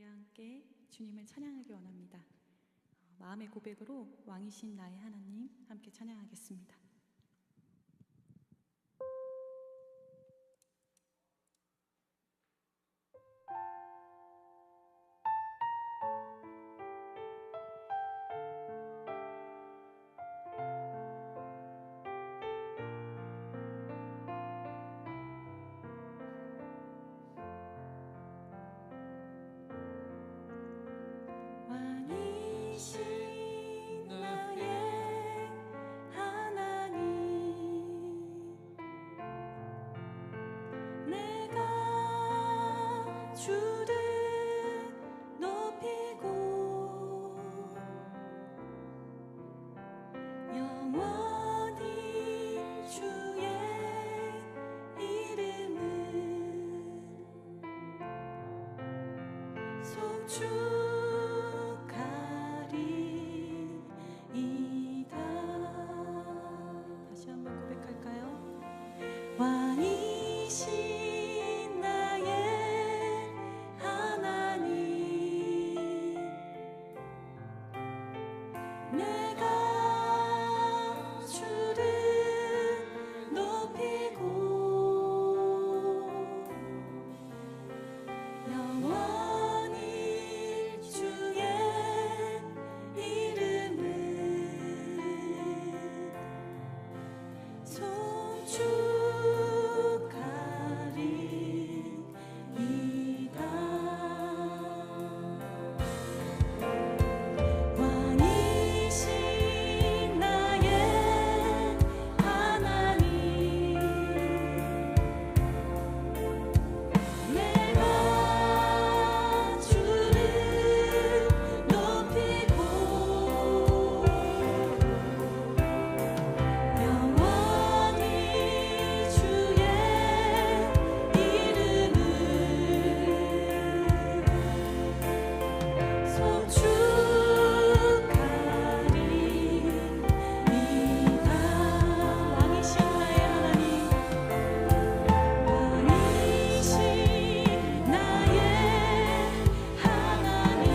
우리 함께 주님을 찬양하기 원합니다. 마음의 고백으로 왕이신 나의 하나님 함께 찬양하겠습니다. 다시 한번 고백할까요? 왕이신 나의 하나님, 내가 주를 높이고 영원히 주의 이름을 송축하리이다. 왕이신 나의 하나님, 내가 주를 높이고 영원히 주의 이름을 송축하리이다. 왕이신 나의 하나님, 왕이신 나의 하나님,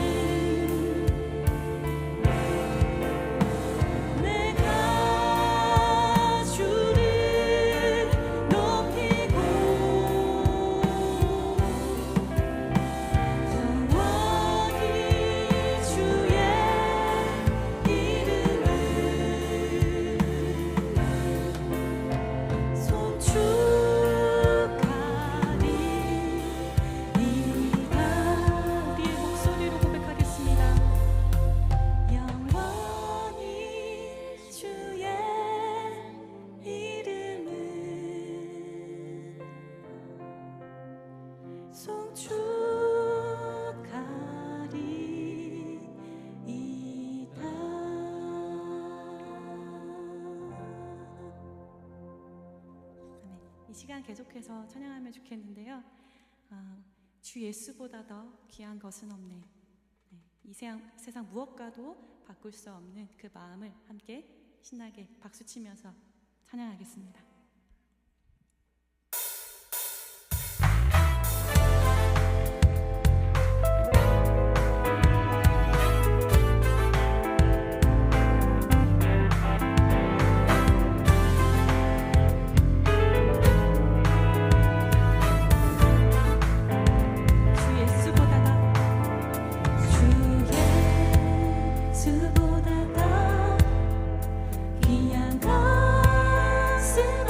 내가 주를 높이고 영원히 주의 이름을 송축하리이다. 우리의 목소리로 고백하겠습니다. 영원히 주의 이름을 송축하리이다. 아멘. 이 시간 계속해서 찬양하면 좋겠는데요. 주 예수보다 더 귀한 것은 없네. 네, 이 세상 무엇과도 바꿀 수 없는 그 마음을 함께 신나게 박수치면서 찬양하겠습니다. 주보다 더 귀한 것은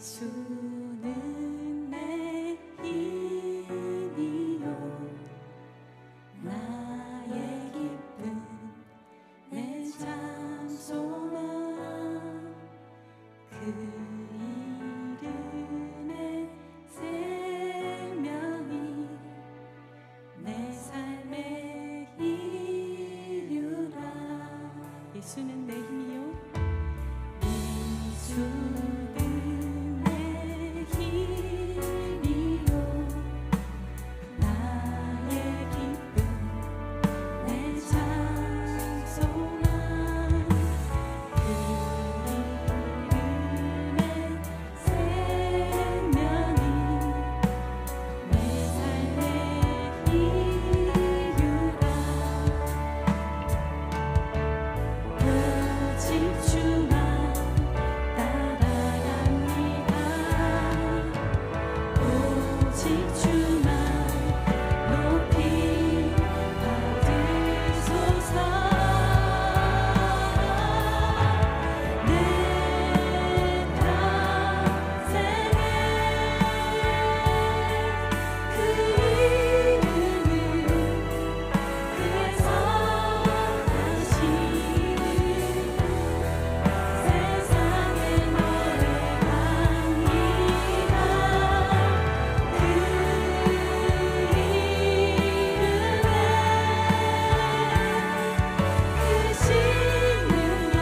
예수는 내 힘이요 나의 기쁨 내 참 소망 그 이름의 생명이 내 삶의 이유라. 예수는 내 힘이요 예수는 내 힘이요 나의 기쁨 내 참 소망 그 이름의 생명이 내 삶의 이유라. 오직 주만 따라갑니다. 오직 주만 높이 받으소서. 내 평생에 그 이름을 그에서 다시는 세상에 노래합니다. 그 이름에 크신 능력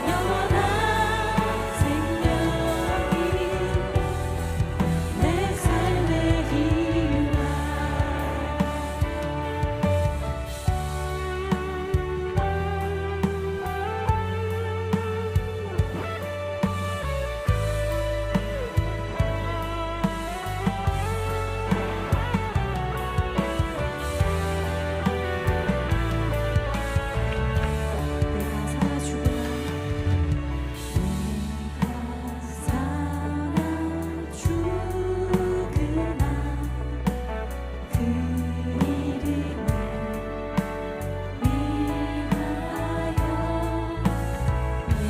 영원한 생명이 내 삶의 이유라. 내가 살아 죽으나 그 이름을 위하여 내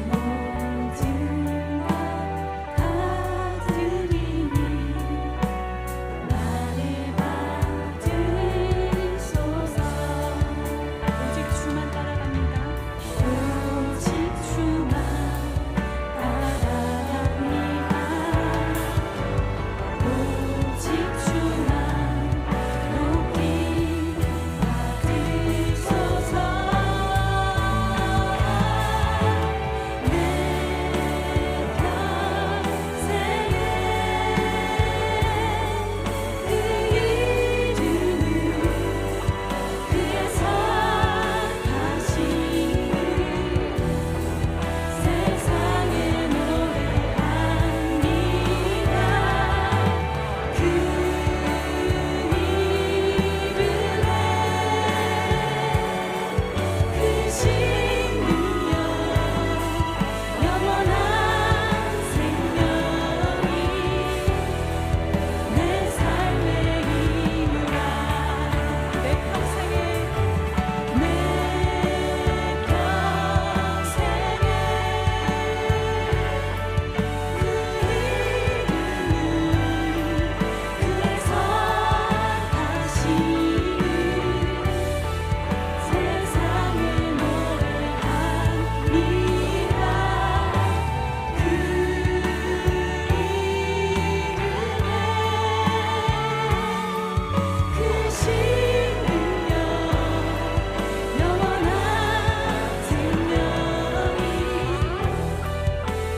모든 것 다 드리니 나를 받으소서. 오직 주만 따라갑니다. 오직 주만 따라갑니다. 오직 주만 높이 받으소서. 내 평생에 그 이름을 그에서 다시는 세상에 노래합니다. 그 이름에 크신 능력 영원한 생명이 내 삶의 이유라. 내 평생에 내 평생에 그 이름을 그에서 다시는 세상에 노래합니다. 그 이름에 크신 능력 영원한 생명이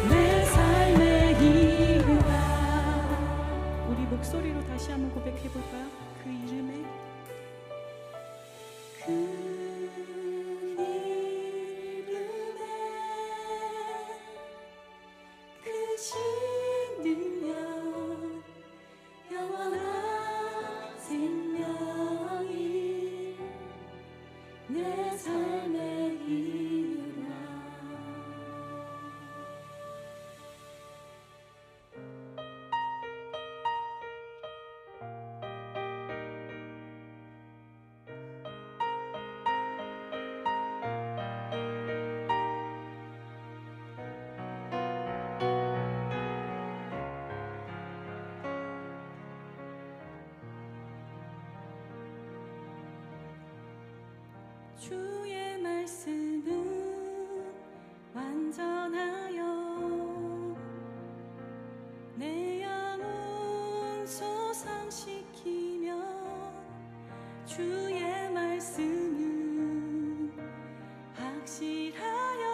내 삶의 이유라. 우리 목소리로 다시 한번 고백해 볼까요? 그 이름에 그 이름에 크신 능력 영원한 생명이 내 삶의 이유라. 주의 말씀은 완전하여 내 영혼 소성시키며 주의 말씀은 확실하여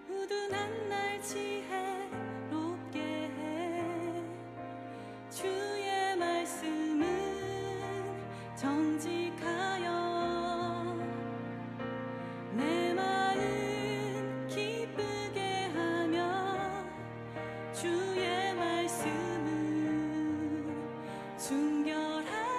우둔한 날 지혜롭게 해 주의 말씀은 정직하여 내 마음 기쁘게 하며 주의 말씀은 순결하여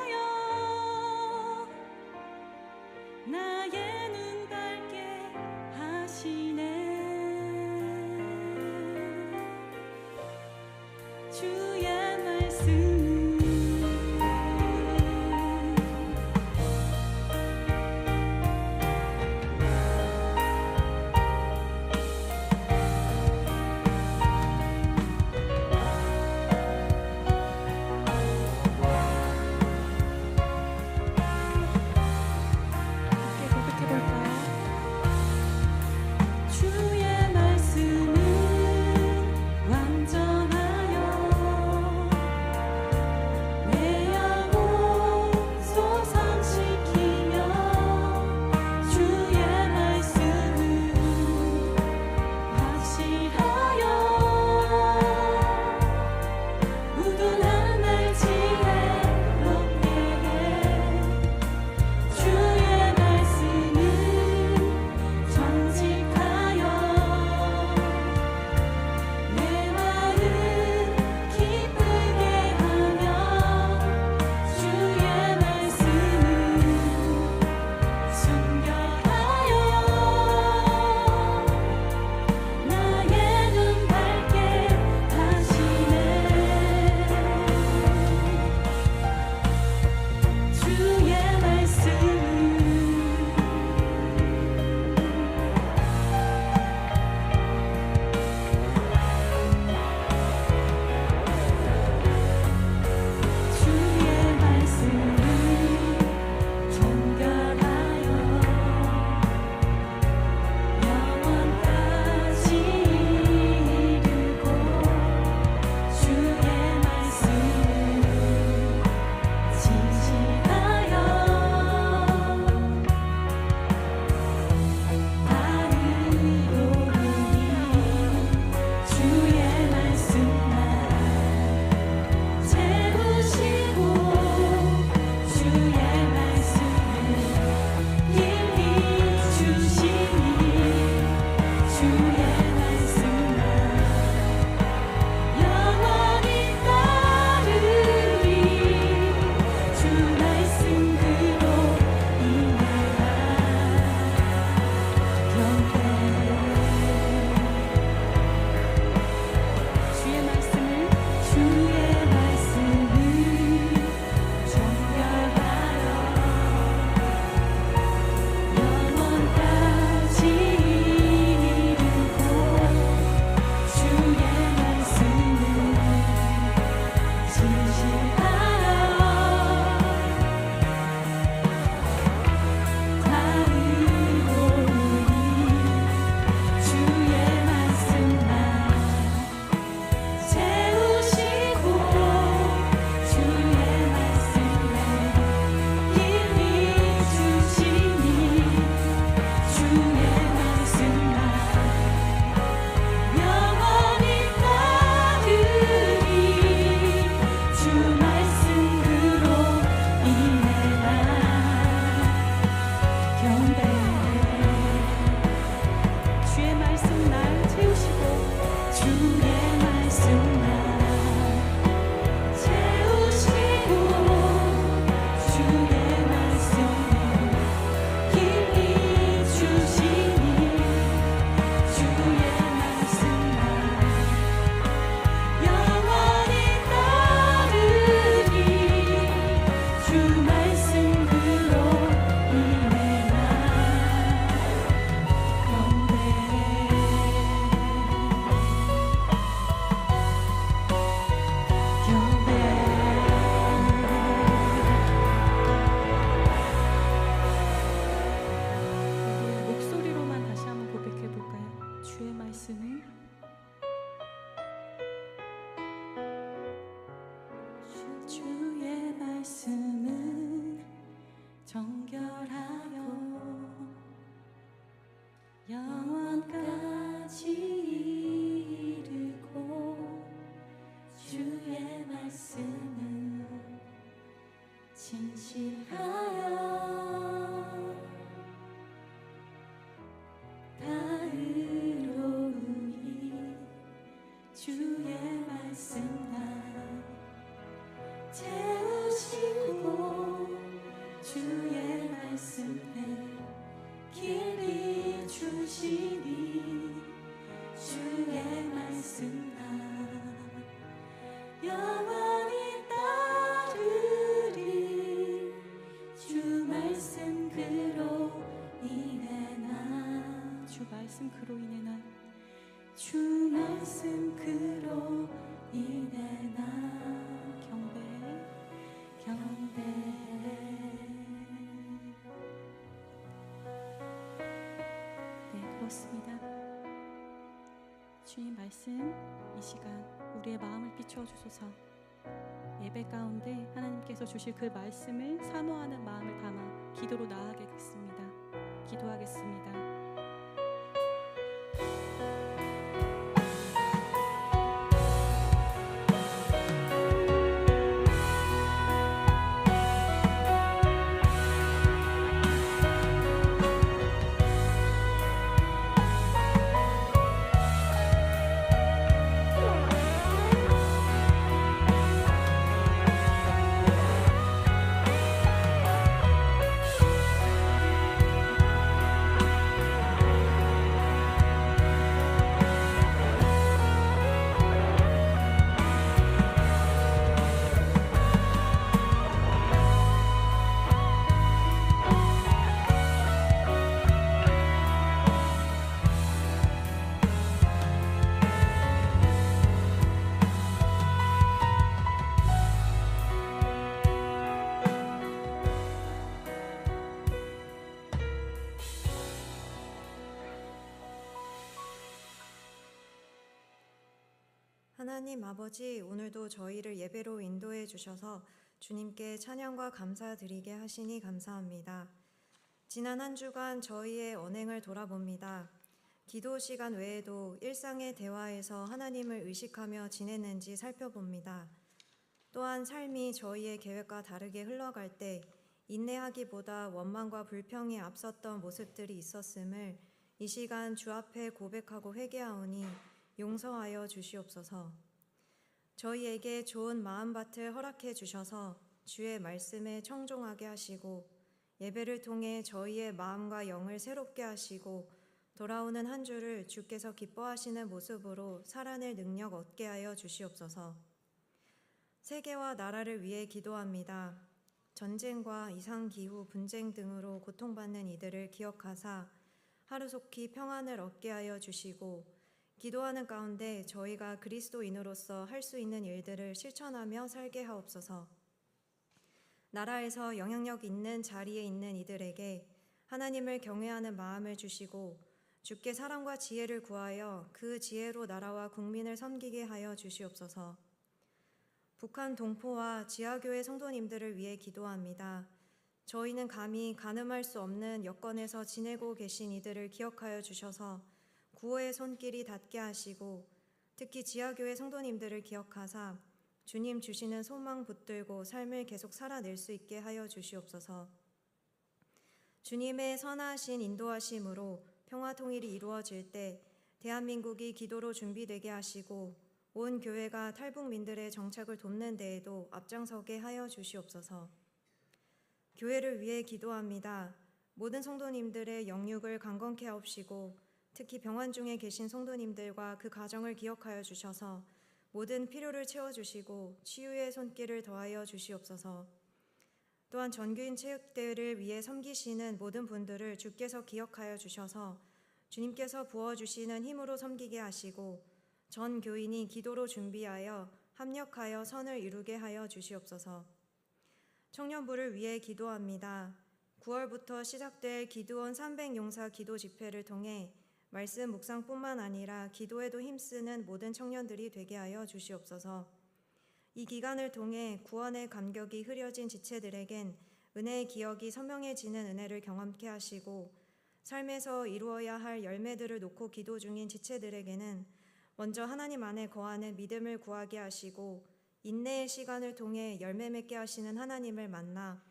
정결하여 영원까지 이르고 주의 말씀은 진실하여 다 의로우니 주의 말씀 다 채우시고 주의 말씀에 길이 주시니 주의 말씀 다 영원히 따르리 주 말씀 그로 인해 주 말씀 그로 인해 주 말씀 그로 인해 경배 네, 그렇습니다. 주님 말씀 이 시간 우리의 마음을 비추어주소서. 예배 가운데 하나님께서 주실 그 말씀을 사모하는 마음을 담아 기도로 나아가겠습니다. 기도하겠습니다. 하나님 아버지, 오늘도 저희를 예배로 인도해 주셔서 주님께 찬양과 감사드리게 하시니 감사합니다. 지난 한 주간 저희의 언행을 돌아봅니다. 기도 시간 외에도 일상의 대화에서 하나님을 의식하며 지냈는지 살펴봅니다. 또한 삶이 저희의 계획과 다르게 흘러갈 때 인내하기보다 원망과 불평이 앞섰던 모습들이 있었음을 이 시간 주 앞에 고백하고 회개하오니 용서하여 주시옵소서. 저희에게 좋은 마음밭을 허락해 주셔서 주의 말씀에 청종하게 하시고 예배를 통해 저희의 마음과 영을 새롭게 하시고 돌아오는 한 주를 주께서 기뻐하시는 모습으로 살아낼 능력 얻게 하여 주시옵소서. 세계와 나라를 위해 기도합니다. 전쟁과 이상기후, 분쟁 등으로 고통받는 이들을 기억하사 하루속히 평안을 얻게 하여 주시고 기도하는 가운데 저희가 그리스도인으로서 할 수 있는 일들을 실천하며 살게 하옵소서. 나라에서 영향력 있는 자리에 있는 이들에게 하나님을 경외하는 마음을 주시고 주께 사랑과 지혜를 구하여 그 지혜로 나라와 국민을 섬기게 하여 주시옵소서. 북한 동포와 지하교회 성도님들을 위해 기도합니다. 저희는 감히 가늠할 수 없는 여건에서 지내고 계신 이들을 기억하여 주셔서 구호의 손길이 닿게 하시고 특히 지하교회 성도님들을 기억하사 주님 주시는 소망 붙들고 삶을 계속 살아낼 수 있게 하여 주시옵소서. 주님의 선하신 인도하심으로 평화 통일이 이루어질 때 대한민국이 기도로 준비되게 하시고 온 교회가 탈북민들의 정착을 돕는 데에도 앞장서게 하여 주시옵소서. 교회를 위해 기도합니다. 모든 성도님들의 영육을 강건케 하옵시고 특히 병환 중에 계신 성도님들과 그 가정을 기억하여 주셔서 모든 필요를 채워주시고 치유의 손길을 더하여 주시옵소서. 또한 전교인 체육대회를 위해 섬기시는 모든 분들을 주께서 기억하여 주셔서 주님께서 부어주시는 힘으로 섬기게 하시고 전 교인이 기도로 준비하여 합력하여 선을 이루게 하여 주시옵소서. 청년부를 위해 기도합니다. 9월부터 시작될 기도원 300용사 기도 집회를 통해 말씀 묵상뿐만 아니라 기도에도 힘쓰는 모든 청년들이 되게 하여 주시옵소서. 이 기간을 통해 구원의 감격이 흐려진 지체들에겐 은혜의 기억이 선명해지는 은혜를 경험케 하시고 삶에서 이루어야 할 열매들을 놓고 기도 중인 지체들에게는 먼저 하나님 안에 거하는 믿음을 구하게 하시고 인내의 시간을 통해 열매 맺게 하시는 하나님을 만나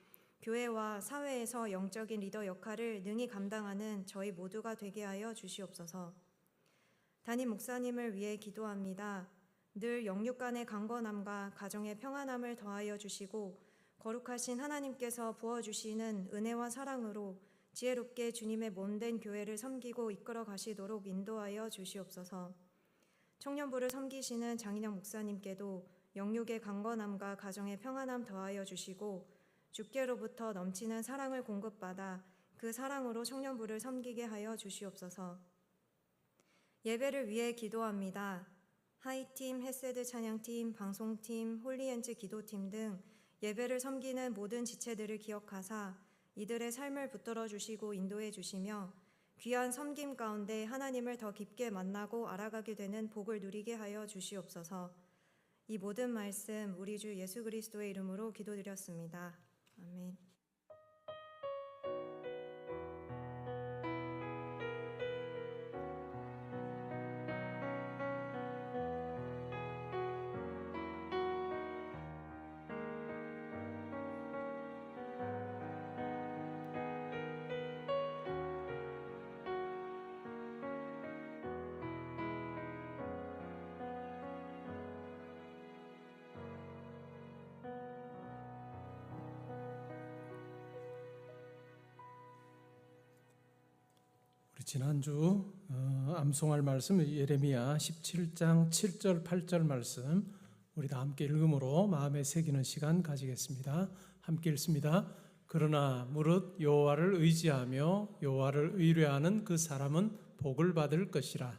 교회와 사회에서 영적인 리더 역할을 능히 감당하는 저희 모두가 되게 하여 주시옵소서. 담임 목사님을 위해 기도합니다. 늘 영육 간의 강건함과 가정의 평안함을 더하여 주시고 거룩하신 하나님께서 부어주시는 은혜와 사랑으로 지혜롭게 주님의 몸된 교회를 섬기고 이끌어 가시도록 인도하여 주시옵소서. 청년부를 섬기시는 장인영 목사님께도 영육의 강건함과 가정의 평안함 더하여 주시고 주께로부터 넘치는 사랑을 공급받아 그 사랑으로 청년부를 섬기게 하여 주시옵소서. 예배를 위해 기도합니다. 하이팀, 헤세드 찬양팀, 방송팀, 홀리엔즈 기도팀 등 예배를 섬기는 모든 지체들을 기억하사 이들의 삶을 붙들어 주시고 인도해 주시며 귀한 섬김 가운데 하나님을 더 깊게 만나고 알아가게 되는 복을 누리게 하여 주시옵소서. 이 모든 말씀 우리 주 예수 그리스도의 이름으로 기도드렸습니다. 아멘. 지난주 암송할 말씀 예레미야 17장 7절 8절 말씀 우리 다 함께 읽음으로 마음에 새기는 시간 가지겠습니다. 함께 읽습니다. 그러나 무릇 여호와를 의지하며 여호와를 의뢰하는 그 사람은 복을 받을 것이라.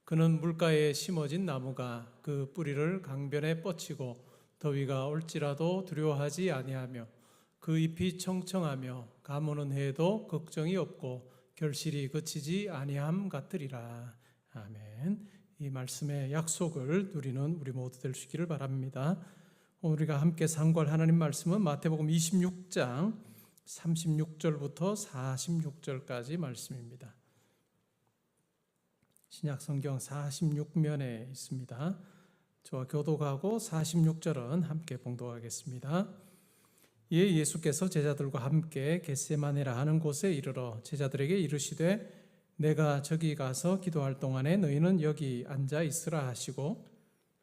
그는 물가에 심어진 나무가 그 뿌리를 강변에 뻗치고 더위가 올지라도 두려워하지 아니하며 그 잎이 청청하며 가무는 해도 걱정이 없고 결실이 그치지 아니함 같으리라. 아멘. 이 말씀의 약속을 누리는 우리 모두 될 수 있기를 바랍니다. 우리가 함께 상고할 하나님 말씀은 마태복음 26장 36절부터 46절까지 말씀입니다. 신약성경 46면에 있습니다. 저와 교독하고 46절은 함께 봉독하겠습니다. 이에 예수께서 제자들과 함께 겟세마네라 하는 곳에 이르러 제자들에게 이르시되 내가 저기 가서 기도할 동안에 너희는 여기 앉아 있으라 하시고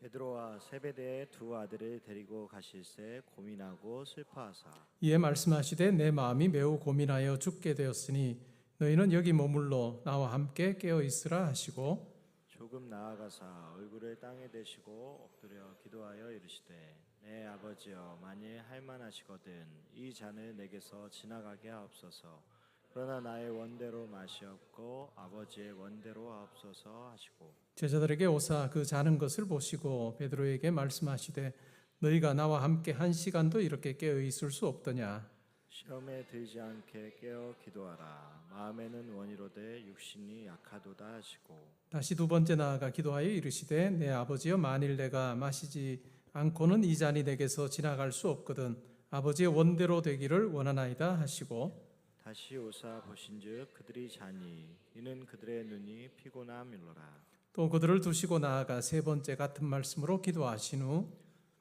베드로와 세베대의 두 아들을 데리고 가실새 고민하고 슬퍼하사 이에 말씀하시되 내 마음이 매우 고민하여 죽게 되었으니 너희는 여기 머물러 나와 함께 깨어 있으라 하시고 조금 나아가사 얼굴을 땅에 대시고 엎드려 기도하여 이르시되 내 아버지여 만일 할만하시거든 이 잔을 내게서 지나가게 하옵소서. 그러나 나의 원대로 마시옵고 아버지의 원대로 하옵소서 하시고 제자들에게 오사 그 자는 것을 보시고 베드로에게 말씀하시되 너희가 나와 함께 한 시간도 이렇게 깨어 있을 수 없더냐. 시험에 들지 않게 깨어 기도하라. 마음에는 원이로되 육신이 약하도다 하시고 다시 두 번째 나아가 기도하여 이르시되 내 아버지여 만일 내가 마시지 않고는 이 잔이 내게서 지나갈 수 없거든 아버지의 원대로 되기를 원하나이다 하시고 다시 오사 보신즉 그들이 자니 이는 그들의 눈이 피곤함일로라. 또 그들을 두시고 나아가 세 번째 같은 말씀으로 기도하신 후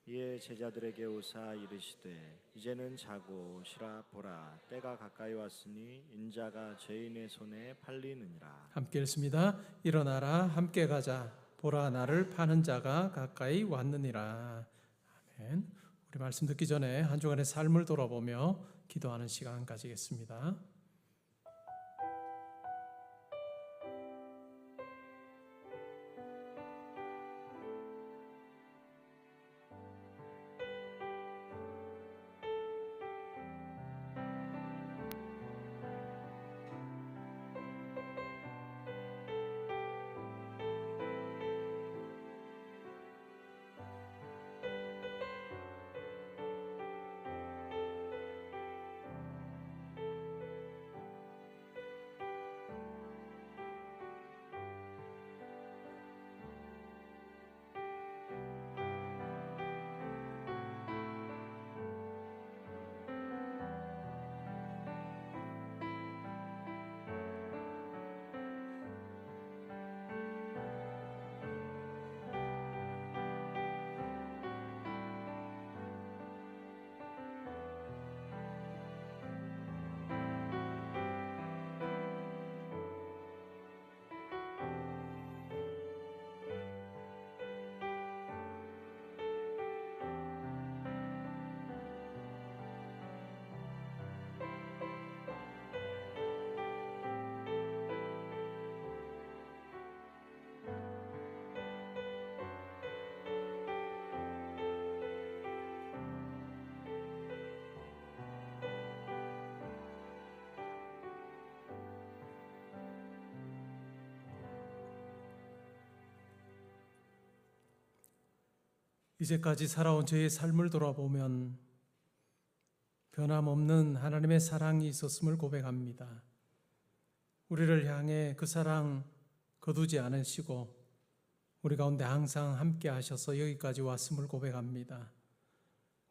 이에 제자들에게 오사 이르시되 이제는 자고 쉬라. 보라 때가 가까이 왔으니 인자가 죄인의 손에 팔리느니라. 함께 읽습니다. 일어나라 함께 가자 보라 나를 파는 자가 가까이 왔느니라. 아멘. 우리 말씀 듣기 전에 한 주간의 삶을 돌아보며 기도하는 시간 가지겠습니다. 이제까지 살아온 저의 삶을 돌아보면 변함없는 하나님의 사랑이 있었음을 고백합니다. 우리를 향해 그 사랑 거두지 않으시고 우리 가운데 항상 함께 하셔서 여기까지 왔음을 고백합니다.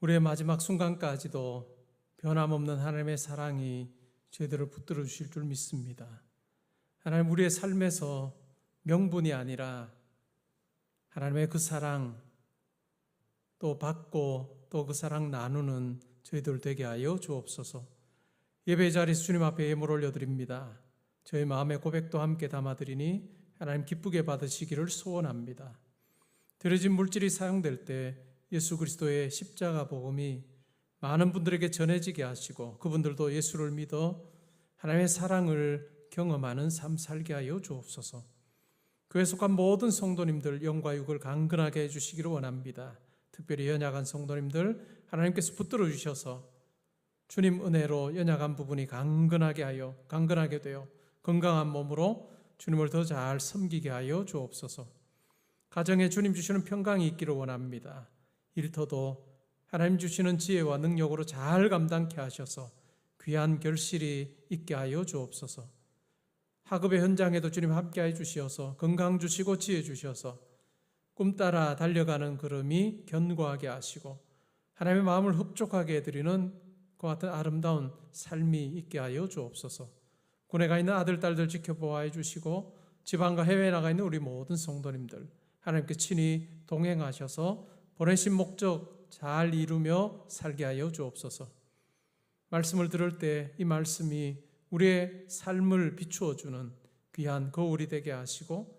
우리의 마지막 순간까지도 변함없는 하나님의 사랑이 저희들을 붙들어 주실 줄 믿습니다. 하나님, 우리의 삶에서 명분이 아니라 하나님의 그 사랑 또 받고 또 그 사랑 나누는 저희들 되게 하여 주옵소서. 예배 자리에서 주님 앞에 예물 올려드립니다. 저희 마음의 고백도 함께 담아드리니 하나님 기쁘게 받으시기를 소원합니다. 드려진 물질이 사용될 때 예수 그리스도의 십자가 복음이 많은 분들에게 전해지게 하시고 그분들도 예수를 믿어 하나님의 사랑을 경험하는 삶 살게 하여 주옵소서. 교회에 속한 모든 성도님들 영과 육을 강건하게 해주시기를 원합니다. 특별히 연약한 성도님들 하나님께서 붙들어 주셔서 주님 은혜로 연약한 부분이 강건하게 되어 건강한 몸으로 주님을 더 잘 섬기게 하여 주옵소서. 가정에 주님 주시는 평강이 있기를 원합니다. 일터도 하나님 주시는 지혜와 능력으로 잘 감당케 하셔서 귀한 결실이 있게 하여 주옵소서. 학업의 현장에도 주님 함께 해 주시어서 건강 주시고 지혜 주셔서 꿈 따라 달려가는 걸음이 견고하게 하시고 하나님의 마음을 흡족하게 해드리는 그 같은 아름다운 삶이 있게 하여 주옵소서. 군에 가 있는 아들, 딸들 지켜보아 해주시고 지방과 해외에 나가 있는 우리 모든 성도님들 하나님께 친히 동행하셔서 보내신 목적 잘 이루며 살게 하여 주옵소서. 말씀을 들을 때 이 말씀이 우리의 삶을 비추어주는 귀한 거울이 되게 하시고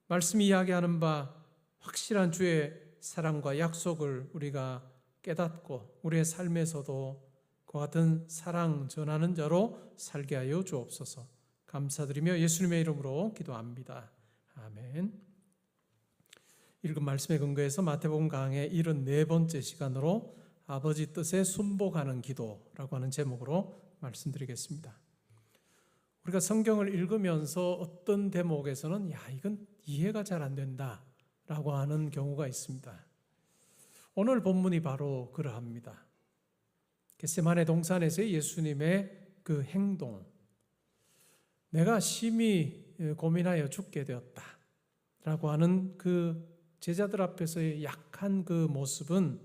말씀이 이야기하는 바 확실한 주의 사랑과 약속을 우리가 깨닫고 우리의 삶에서도 그 같은 사랑 전하는 자로 살게 하여 주옵소서. 감사드리며 예수님의 이름으로 기도합니다. 아멘. 읽은 말씀에 근거해서 마태복음 강의 74번째 시간으로 아버지 뜻에 순복하는 기도라고 하는 제목으로 말씀드리겠습니다. 우리가 성경을 읽으면서 어떤 대목에서는 이건 이해가 잘 안 된다 라고 하는 경우가 있습니다. 오늘 본문이 바로 그러합니다. 겟세마네 동산에서의 예수님의 그 행동, 내가 심히 고민하여 죽게 되었다 라고 하는 그 제자들 앞에서의 약한 그 모습은,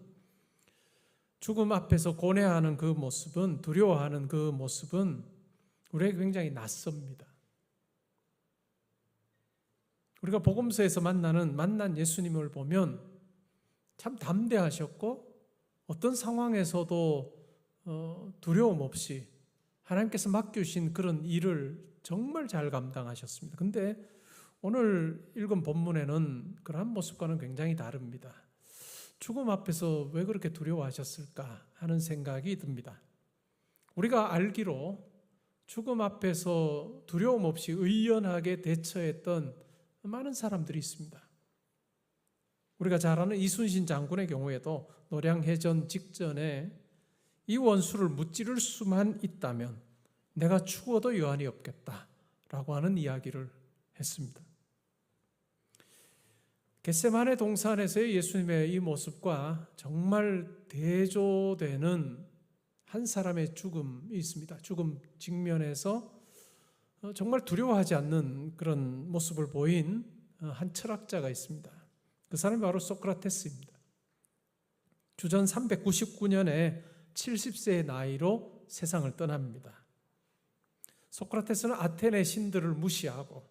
죽음 앞에서 고뇌하는 그 모습은, 두려워하는 그 모습은 우리에게 굉장히 낯섭니다. 우리가 복음서에서 만난 예수님을 보면 참 담대하셨고 어떤 상황에서도 두려움 없이 하나님께서 맡겨주신 그런 일을 정말 잘 감당하셨습니다. 근데 오늘 읽은 본문에는 그러한 모습과는 굉장히 다릅니다. 죽음 앞에서 왜 그렇게 두려워하셨을까 하는 생각이 듭니다. 우리가 알기로 죽음 앞에서 두려움 없이 의연하게 대처했던 많은 사람들이 있습니다. 우리가 잘 아는 이순신 장군의 경우에도 노량해전 직전에 이 원수를 무찌를 수만 있다면 내가 죽어도 여한이 없겠다라고 하는 이야기를 했습니다. 겟세마네 동산에서의 예수님의 이 모습과 정말 대조되는 한 사람의 죽음이 있습니다. 죽음 직면에서 정말 두려워하지 않는 그런 모습을 보인 한 철학자가 있습니다. 그 사람이 바로 소크라테스입니다. 주전 399년에 70세의 나이로 세상을 떠납니다. 소크라테스는 아테네 신들을 무시하고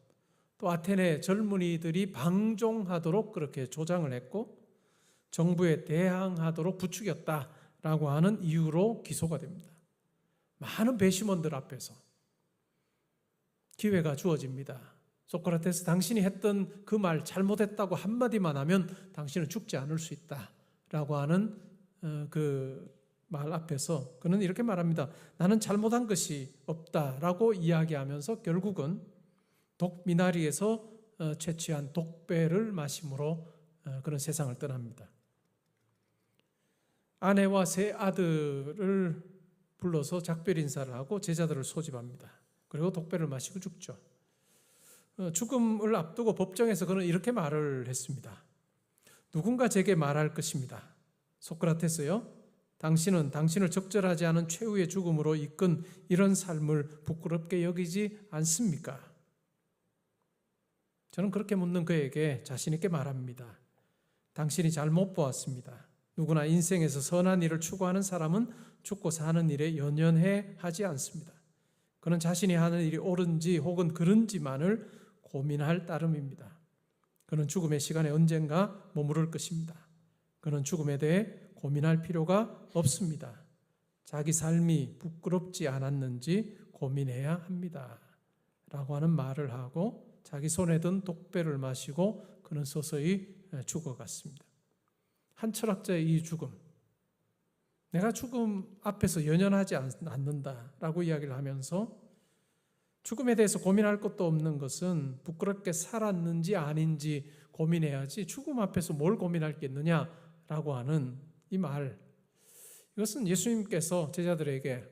또 아테네 젊은이들이 방종하도록 그렇게 조장을 했고 정부에 대항하도록 부추겼다라고 하는 이유로 기소가 됩니다. 많은 배심원들 앞에서 기회가 주어집니다. 소크라테스, 당신이 했던 그 말 잘못했다고 한마디만 하면 당신은 죽지 않을 수 있다라고 하는 그 말 앞에서 그는 이렇게 말합니다. 나는 잘못한 것이 없다라고 이야기하면서 결국은 독미나리에서 채취한 독배를 마심으로 그런 세상을 떠납니다. 아내와 세 아들을 불러서 작별 인사를 하고 제자들을 소집합니다. 그리고 독배를 마시고 죽죠. 죽음을 앞두고 법정에서 그는 이렇게 말을 했습니다. 누군가 제게 말할 것입니다. 소크라테스요, 당신은 당신을 적절하지 않은 최후의 죽음으로 이끈 이런 삶을 부끄럽게 여기지 않습니까? 저는 그렇게 묻는 그에게 자신 있게 말합니다. 당신이 잘못 보았습니다. 누구나 인생에서 선한 일을 추구하는 사람은 죽고 사는 일에 연연해 하지 않습니다. 그는 자신이 하는 일이 옳은지 혹은 그른지만을 고민할 따름입니다. 그는 죽음의 시간에 언젠가 머무를 것입니다. 그는 죽음에 대해 고민할 필요가 없습니다. 자기 삶이 부끄럽지 않았는지 고민해야 합니다. 라고 하는 말을 하고 자기 손에 든 독배를 마시고 그는 서서히 죽어갔습니다. 한 철학자의 이 죽음, 내가 죽음 앞에서 연연하지 않는다라고 이야기를 하면서 죽음에 대해서 고민할 것도 없는 것은 부끄럽게 살았는지 아닌지 고민해야지 죽음 앞에서 뭘 고민할 게 있느냐라고 하는 이 말, 이것은 예수님께서 제자들에게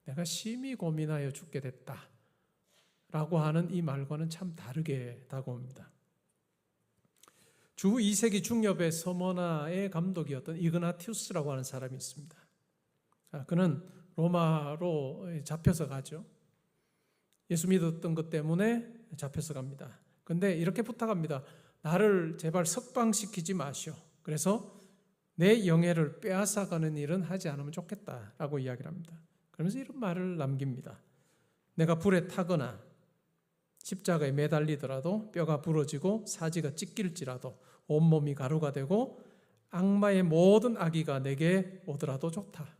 내가 심히 고민하여 죽게 됐다 라고 하는 이 말과는 참 다르게 다가옵니다. 주 2세기 중엽의 서머나의 감독이었던 이그나티우스라고 하는 사람이 있습니다. 그는 로마로 잡혀서 가죠. 예수 믿었던 것 때문에 잡혀서 갑니다. 근데 이렇게 부탁합니다. 나를 제발 석방시키지 마시오. 그래서 내 영예를 빼앗아가는 일은 하지 않으면 좋겠다라고 이야기를 합니다. 그러면서 이런 말을 남깁니다. 내가 불에 타거나 십자가에 매달리더라도 뼈가 부러지고 사지가 찢길지라도 온몸이 가루가 되고 악마의 모든 악의가 내게 오더라도 좋다.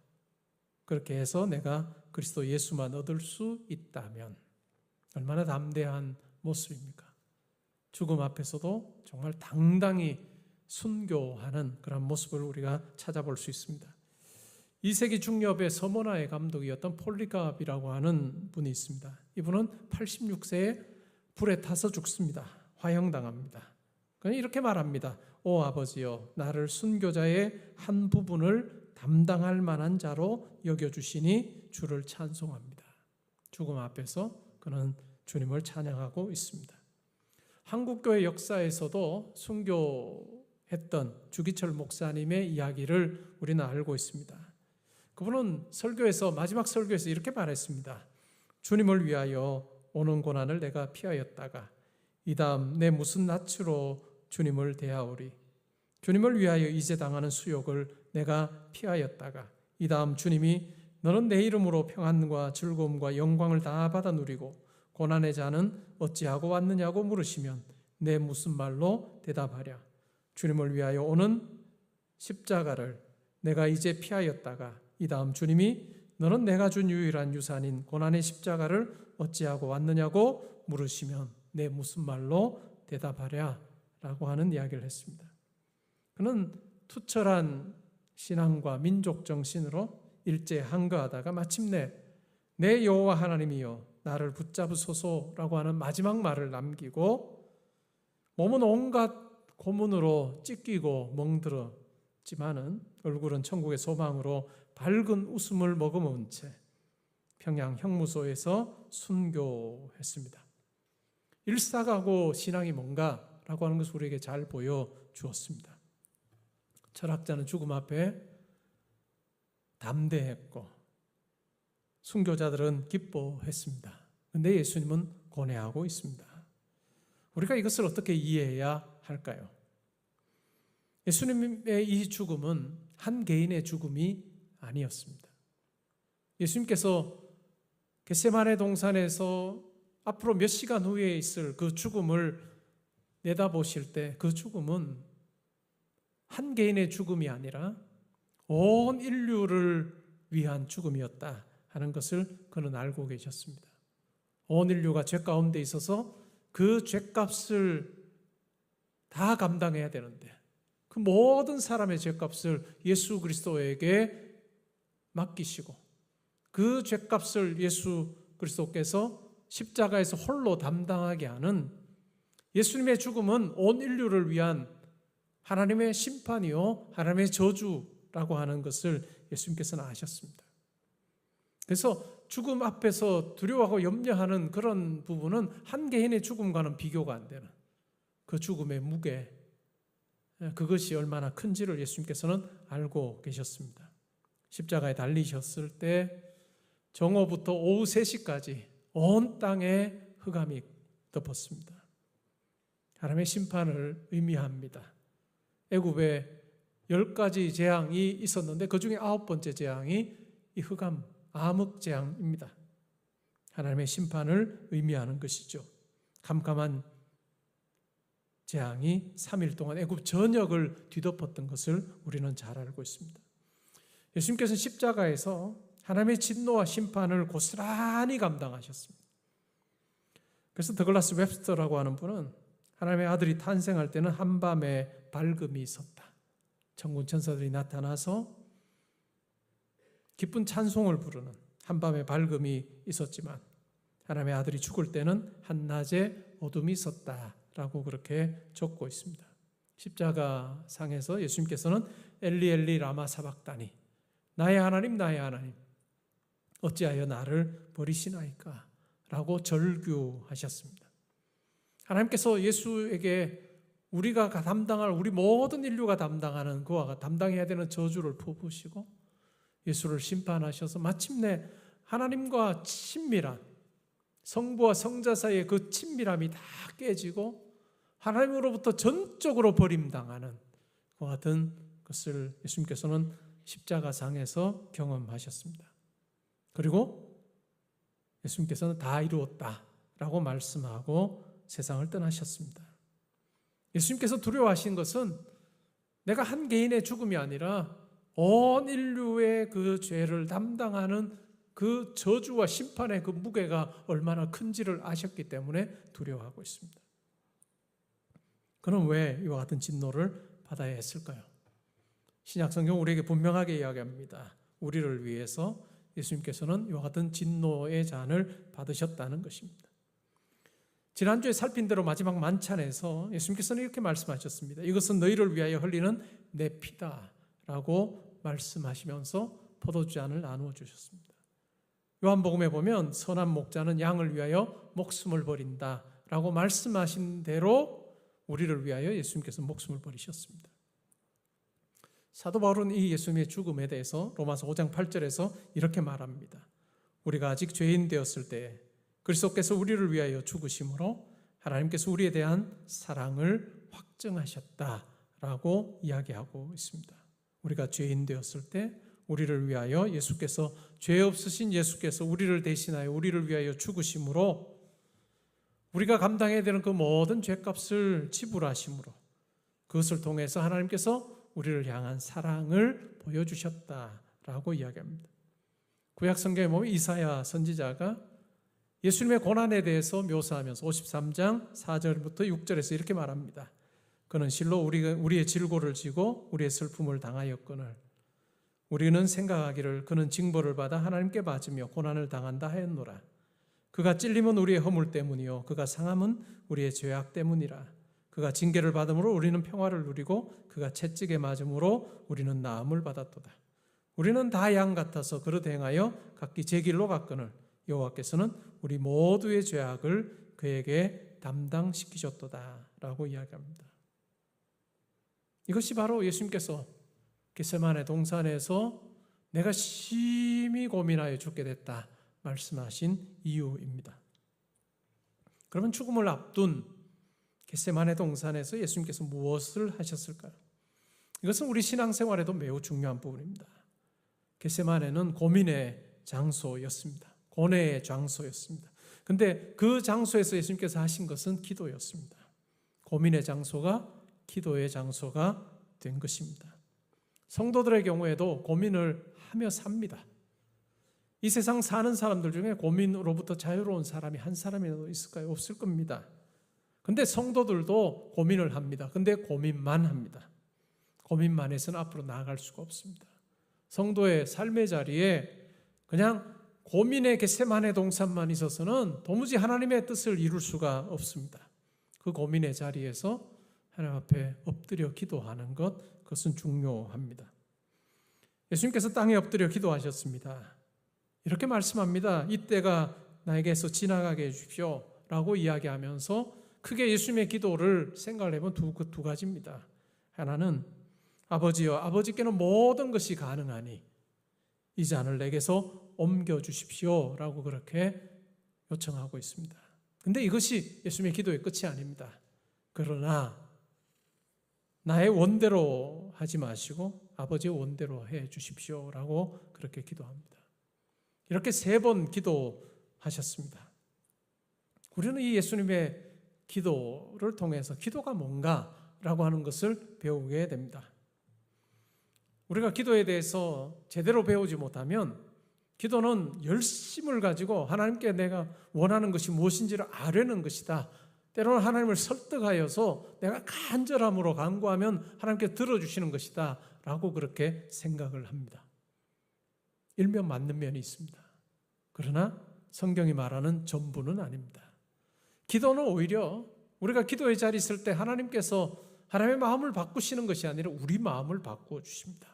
그렇게 해서 내가 그리스도 예수만 얻을 수 있다면 얼마나 담대한 모습입니까? 죽음 앞에서도 정말 당당히 순교하는 그런 모습을 우리가 찾아볼 수 있습니다. 2세기 중엽의 서머나의 감독이었던 폴리갑이라고 하는 분이 있습니다. 이분은 86세에 불에 타서 죽습니다. 화형당합니다. 그냥 이렇게 말합니다. 오 아버지여, 나를 순교자의 한 부분을 담당할 만한 자로 여겨주시니 주를 찬송합니다. 죽음 앞에서 그는 주님을 찬양하고 있습니다. 한국교회 역사에서도 순교했던 주기철 목사님의 이야기를 우리는 알고 있습니다. 그분은 설교에서, 마지막 설교에서 이렇게 말했습니다. 주님을 위하여 오는 고난을 내가 피하였다가 이 다음 내 무슨 낯으로 주님을 대하오리. 주님을 위하여 이제 당하는 수욕을 내가 피하였다가 이 다음 주님이 너는 내 이름으로 평안과 즐거움과 영광을 다 받아 누리고 고난의 자는 어찌하고 왔느냐고 물으시면 내 무슨 말로 대답하랴. 주님을 위하여 오는 십자가를 내가 이제 피하였다가 이 다음 주님이 너는 내가 준 유일한 유산인 고난의 십자가를 어찌하고 왔느냐고 물으시면 내 무슨 말로 대답하랴 라고 하는 이야기를 했습니다. 그는 투철한 신앙과 민족 정신으로 일제 항거하다가 마침내 내 여호와 하나님이여 나를 붙잡으소서라고 하는 마지막 말을 남기고 몸은 온갖 고문으로 찢기고 멍들었지만은 얼굴은 천국의 소망으로 밝은 웃음을 머금은 채 평양 형무소에서 순교했습니다. 일사가고 신앙이 뭔가라고 하는 것을 우리에게 잘 보여주었습니다. 철학자는 죽음 앞에 담대했고 순교자들은 기뻐했습니다. 그런데 예수님은 고뇌하고 있습니다. 우리가 이것을 어떻게 이해해야 할까요? 예수님의 이 죽음은 한 개인의 죽음이 아니었습니다. 예수님께서 겟세마네 동산에서 앞으로 몇 시간 후에 있을 그 죽음을 내다보실 때 그 죽음은 한 개인의 죽음이 아니라 온 인류를 위한 죽음이었다 하는 것을 그는 알고 계셨습니다. 온 인류가 죄 가운데 있어서 그 죄값을 다 감당해야 되는데 그 모든 사람의 죄값을 예수 그리스도에게 맡기시고 그 죄값을 예수 그리스도께서 십자가에서 홀로 담당하게 하는 예수님의 죽음은 온 인류를 위한 하나님의 심판이요 하나님의 저주라고 하는 것을 예수님께서는 아셨습니다. 그래서 죽음 앞에서 두려워하고 염려하는 그런 부분은 한 개인의 죽음과는 비교가 안 되는 그 죽음의 무게, 그것이 얼마나 큰지를 예수님께서는 알고 계셨습니다. 십자가에 달리셨을 때 정오부터 오후 3시까지 온 땅에 흑암이 덮었습니다. 하나님의 심판을 의미합니다. 애굽에 10가지 재앙이 있었는데 그 중에 9번째 재앙이 이 흑암, 암흑재앙입니다. 하나님의 심판을 의미하는 것이죠. 캄캄한 재앙이 3일 동안 애굽 전역을 뒤덮었던 것을 우리는 잘 알고 있습니다. 예수님께서는 십자가에서 하나님의 진노와 심판을 고스란히 감당하셨습니다. 그래서 더글라스 웹스터라고 하는 분은 하나님의 아들이 탄생할 때는 한밤에 밝음이 있었다. 천군 천사들이 나타나서 기쁜 찬송을 부르는 한밤에 밝음이 있었지만 하나님의 아들이 죽을 때는 한낮에 어둠이 있었다라고 그렇게 적고 있습니다. 십자가 상에서 예수님께서는 엘리 엘리 라마 사박다니, 나의 하나님 나의 하나님 어찌하여 나를 버리시나이까 라고 절규하셨습니다. 하나님께서 예수에게 우리가 담당할, 우리 모든 인류가 담당하는 그와 담당해야 되는 저주를 퍼부으시고 예수를 심판하셔서 마침내 하나님과 친밀한, 성부와 성자 사이의 그 친밀함이 다 깨지고 하나님으로부터 전적으로 버림당하는 그와 같은 것을 예수님께서는 십자가상에서 경험하셨습니다. 그리고 예수님께서는 다 이루었다라고 말씀하고 세상을 떠나셨습니다. 예수님께서 두려워하신 것은 내가 한 개인의 죽음이 아니라 온 인류의 그 죄를 담당하는 그 저주와 심판의 그 무게가 얼마나 큰지를 아셨기 때문에 두려워하고 있습니다. 그럼 왜 이와 같은 진노를 받아야 했을까요? 신약성경 우리에게 분명하게 이야기합니다. 우리를 위해서 예수님께서는 이와 같은 진노의 잔을 받으셨다는 것입니다. 지난주에 살핀 대로 마지막 만찬에서 예수님께서는 이렇게 말씀하셨습니다. 이것은 너희를 위하여 흘리는 내 피다라고 말씀하시면서 포도주잔을 나누어 주셨습니다. 요한복음에 보면 선한 목자는 양을 위하여 목숨을 버린다라고 말씀하신 대로 우리를 위하여 예수님께서 목숨을 버리셨습니다. 사도 바울은 이 예수님의 죽음에 대해서 로마서 5장 8절에서 이렇게 말합니다. 우리가 아직 죄인 되었을 때 그리스도께서 우리를 위하여 죽으심으로 하나님께서 우리에 대한 사랑을 확증하셨다라고 이야기하고 있습니다. 우리가 죄인 되었을 때 우리를 위하여 예수께서, 죄 없으신 예수께서 우리를 대신하여 우리를 위하여 죽으심으로 우리가 감당해야 되는 그 모든 죄값을 지불하심으로 그것을 통해서 하나님께서 우리를 향한 사랑을 보여주셨다라고 이야기합니다. 구약 성경에 보면 이사야 선지자가 예수님의 고난에 대해서 묘사하면서 53장 4절부터 6절에서 이렇게 말합니다. 그는 실로 우리의 질고를 지고 우리의 슬픔을 당하였거늘 우리는 생각하기를 그는 징벌을 받아 하나님께 받으며 고난을 당한다 하였노라. 그가 찔림은 우리의 허물 때문이요 그가 상함은 우리의 죄악 때문이라. 그가 징계를 받음으로 우리는 평화를 누리고 그가 채찍에 맞음으로 우리는 나음을 받았도다. 우리는 다 양 같아서 그릇 행하여 각기 제 길로 갔거늘 여호와께서는 우리 모두의 죄악을 그에게 담당시키셨도다 라고 이야기합니다. 이것이 바로 예수님께서 겟세마네 동산에서 내가 심히 고민하여 죽게 됐다 말씀하신 이유입니다. 그러면 죽음을 앞둔 겟세마네 동산에서 예수님께서 무엇을 하셨을까요? 이것은 우리 신앙생활에도 매우 중요한 부분입니다. 겟세마네는 고민의 장소였습니다. 고뇌의 장소였습니다. 근데 그 장소에서 예수님께서 하신 것은 기도였습니다. 고민의 장소가 기도의 장소가 된 것입니다. 성도들의 경우에도 고민을 하며 삽니다. 이 세상 사는 사람들 중에 고민으로부터 자유로운 사람이 한 사람이라도 있을까요? 없을 겁니다. 근데 성도들도 고민을 합니다. 근데 고민만 합니다. 고민만 해서는 앞으로 나아갈 수가 없습니다. 성도의 삶의 자리에 그냥 고민의 겟세마네 동산만 있어서는 도무지 하나님의 뜻을 이룰 수가 없습니다. 그 고민의 자리에서 하나님 앞에 엎드려 기도하는 것, 그것은 중요합니다. 예수님께서 땅에 엎드려 기도하셨습니다. 이렇게 말씀합니다. 이때가 나에게서 지나가게 해주십시오 라고 이야기하면서 크게 예수님의 기도를 생각을 해보면 두 가지입니다. 하나는 아버지여, 아버지께는 모든 것이 가능하니 이 잔을 내게서 옮겨주십시오 라고 그렇게 요청하고 있습니다. 근데 이것이 예수님의 기도의 끝이 아닙니다. 그러나 나의 원대로 하지 마시고 아버지의 원대로 해 주십시오 라고 그렇게 기도합니다. 이렇게 3번 기도하셨습니다. 우리는 이 예수님의 기도를 통해서 기도가 뭔가라고 하는 것을 배우게 됩니다. 우리가 기도에 대해서 제대로 배우지 못하면 기도는 열심을 가지고 하나님께 내가 원하는 것이 무엇인지를 아뢰는 것이다. 때로는 하나님을 설득하여서 내가 간절함으로 간구하면 하나님께 들어주시는 것이다 라고 그렇게 생각을 합니다. 일면 맞는 면이 있습니다. 그러나 성경이 말하는 전부는 아닙니다. 기도는 오히려 우리가 기도의 자리에 있을 때 하나님께서 하나님의 마음을 바꾸시는 것이 아니라 우리 마음을 바꾸어 주십니다.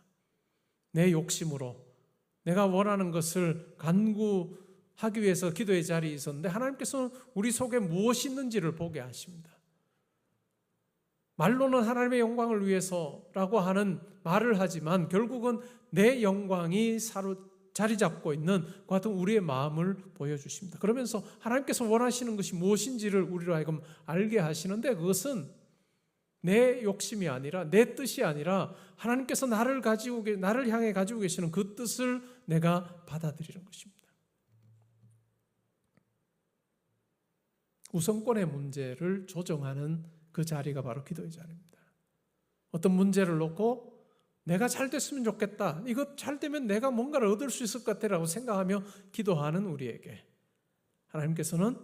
내 욕심으로 내가 원하는 것을 간구하기 위해서 기도의 자리에 있었는데 하나님께서는 우리 속에 무엇이 있는지를 보게 하십니다. 말로는 하나님의 영광을 위해서라고 하는 말을 하지만 결국은 내 영광이 자리 잡고 있는 그 같은 우리의 마음을 보여주십니다. 그러면서 하나님께서 원하시는 것이 무엇인지를 우리로 하여금 알게 하시는데 그것은 내 욕심이 아니라 내 뜻이 아니라 하나님께서 나를 향해 가지고 계시는 그 뜻을 내가 받아들이는 것입니다. 우선권의 문제를 조정하는 그 자리가 바로 기도의 자리입니다. 어떤 문제를 놓고 내가 잘 됐으면 좋겠다. 이거 잘 되면 내가 뭔가를 얻을 수 있을 것 같아라고 생각하며 기도하는 우리에게 하나님께서는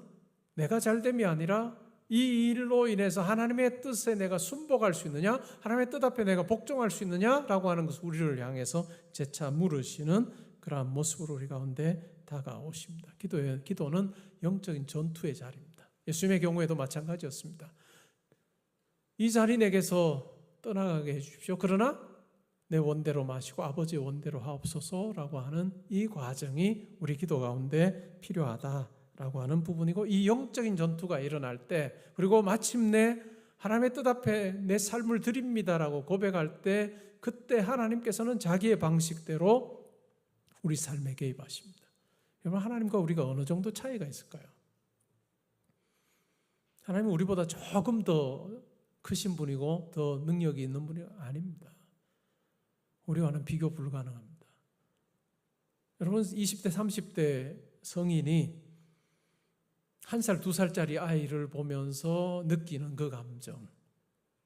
내가 잘 됨이 아니라 이 일로 인해서 하나님의 뜻에 내가 순복할 수 있느냐, 하나님의 뜻 앞에 내가 복종할 수 있느냐라고 하는 것을 우리를 향해서 재차 물으시는 그러한 모습으로 우리 가운데 다가오십니다. 기도는 영적인 전투의 자리입니다. 예수님의 경우에도 마찬가지였습니다. 이 자리 내게서 떠나가게 해주십시오. 그러나 내 원대로 마시고 아버지의 원대로 하옵소서라고 하는 이 과정이 우리 기도 가운데 필요하다라고 하는 부분이고, 이 영적인 전투가 일어날 때, 그리고 마침내 하나님의 뜻 앞에 내 삶을 드립니다라고 고백할 때, 그때 하나님께서는 자기의 방식대로 우리 삶에 개입하십니다. 여러분, 하나님과 우리가 어느 정도 차이가 있을까요? 하나님은 우리보다 조금 더 크신 분이고 더 능력이 있는 분이 아닙니다. 우리와는 비교 불가능합니다. 여러분, 20대, 30대 성인이 1살, 2살짜리 아이를 보면서 느끼는 그 감정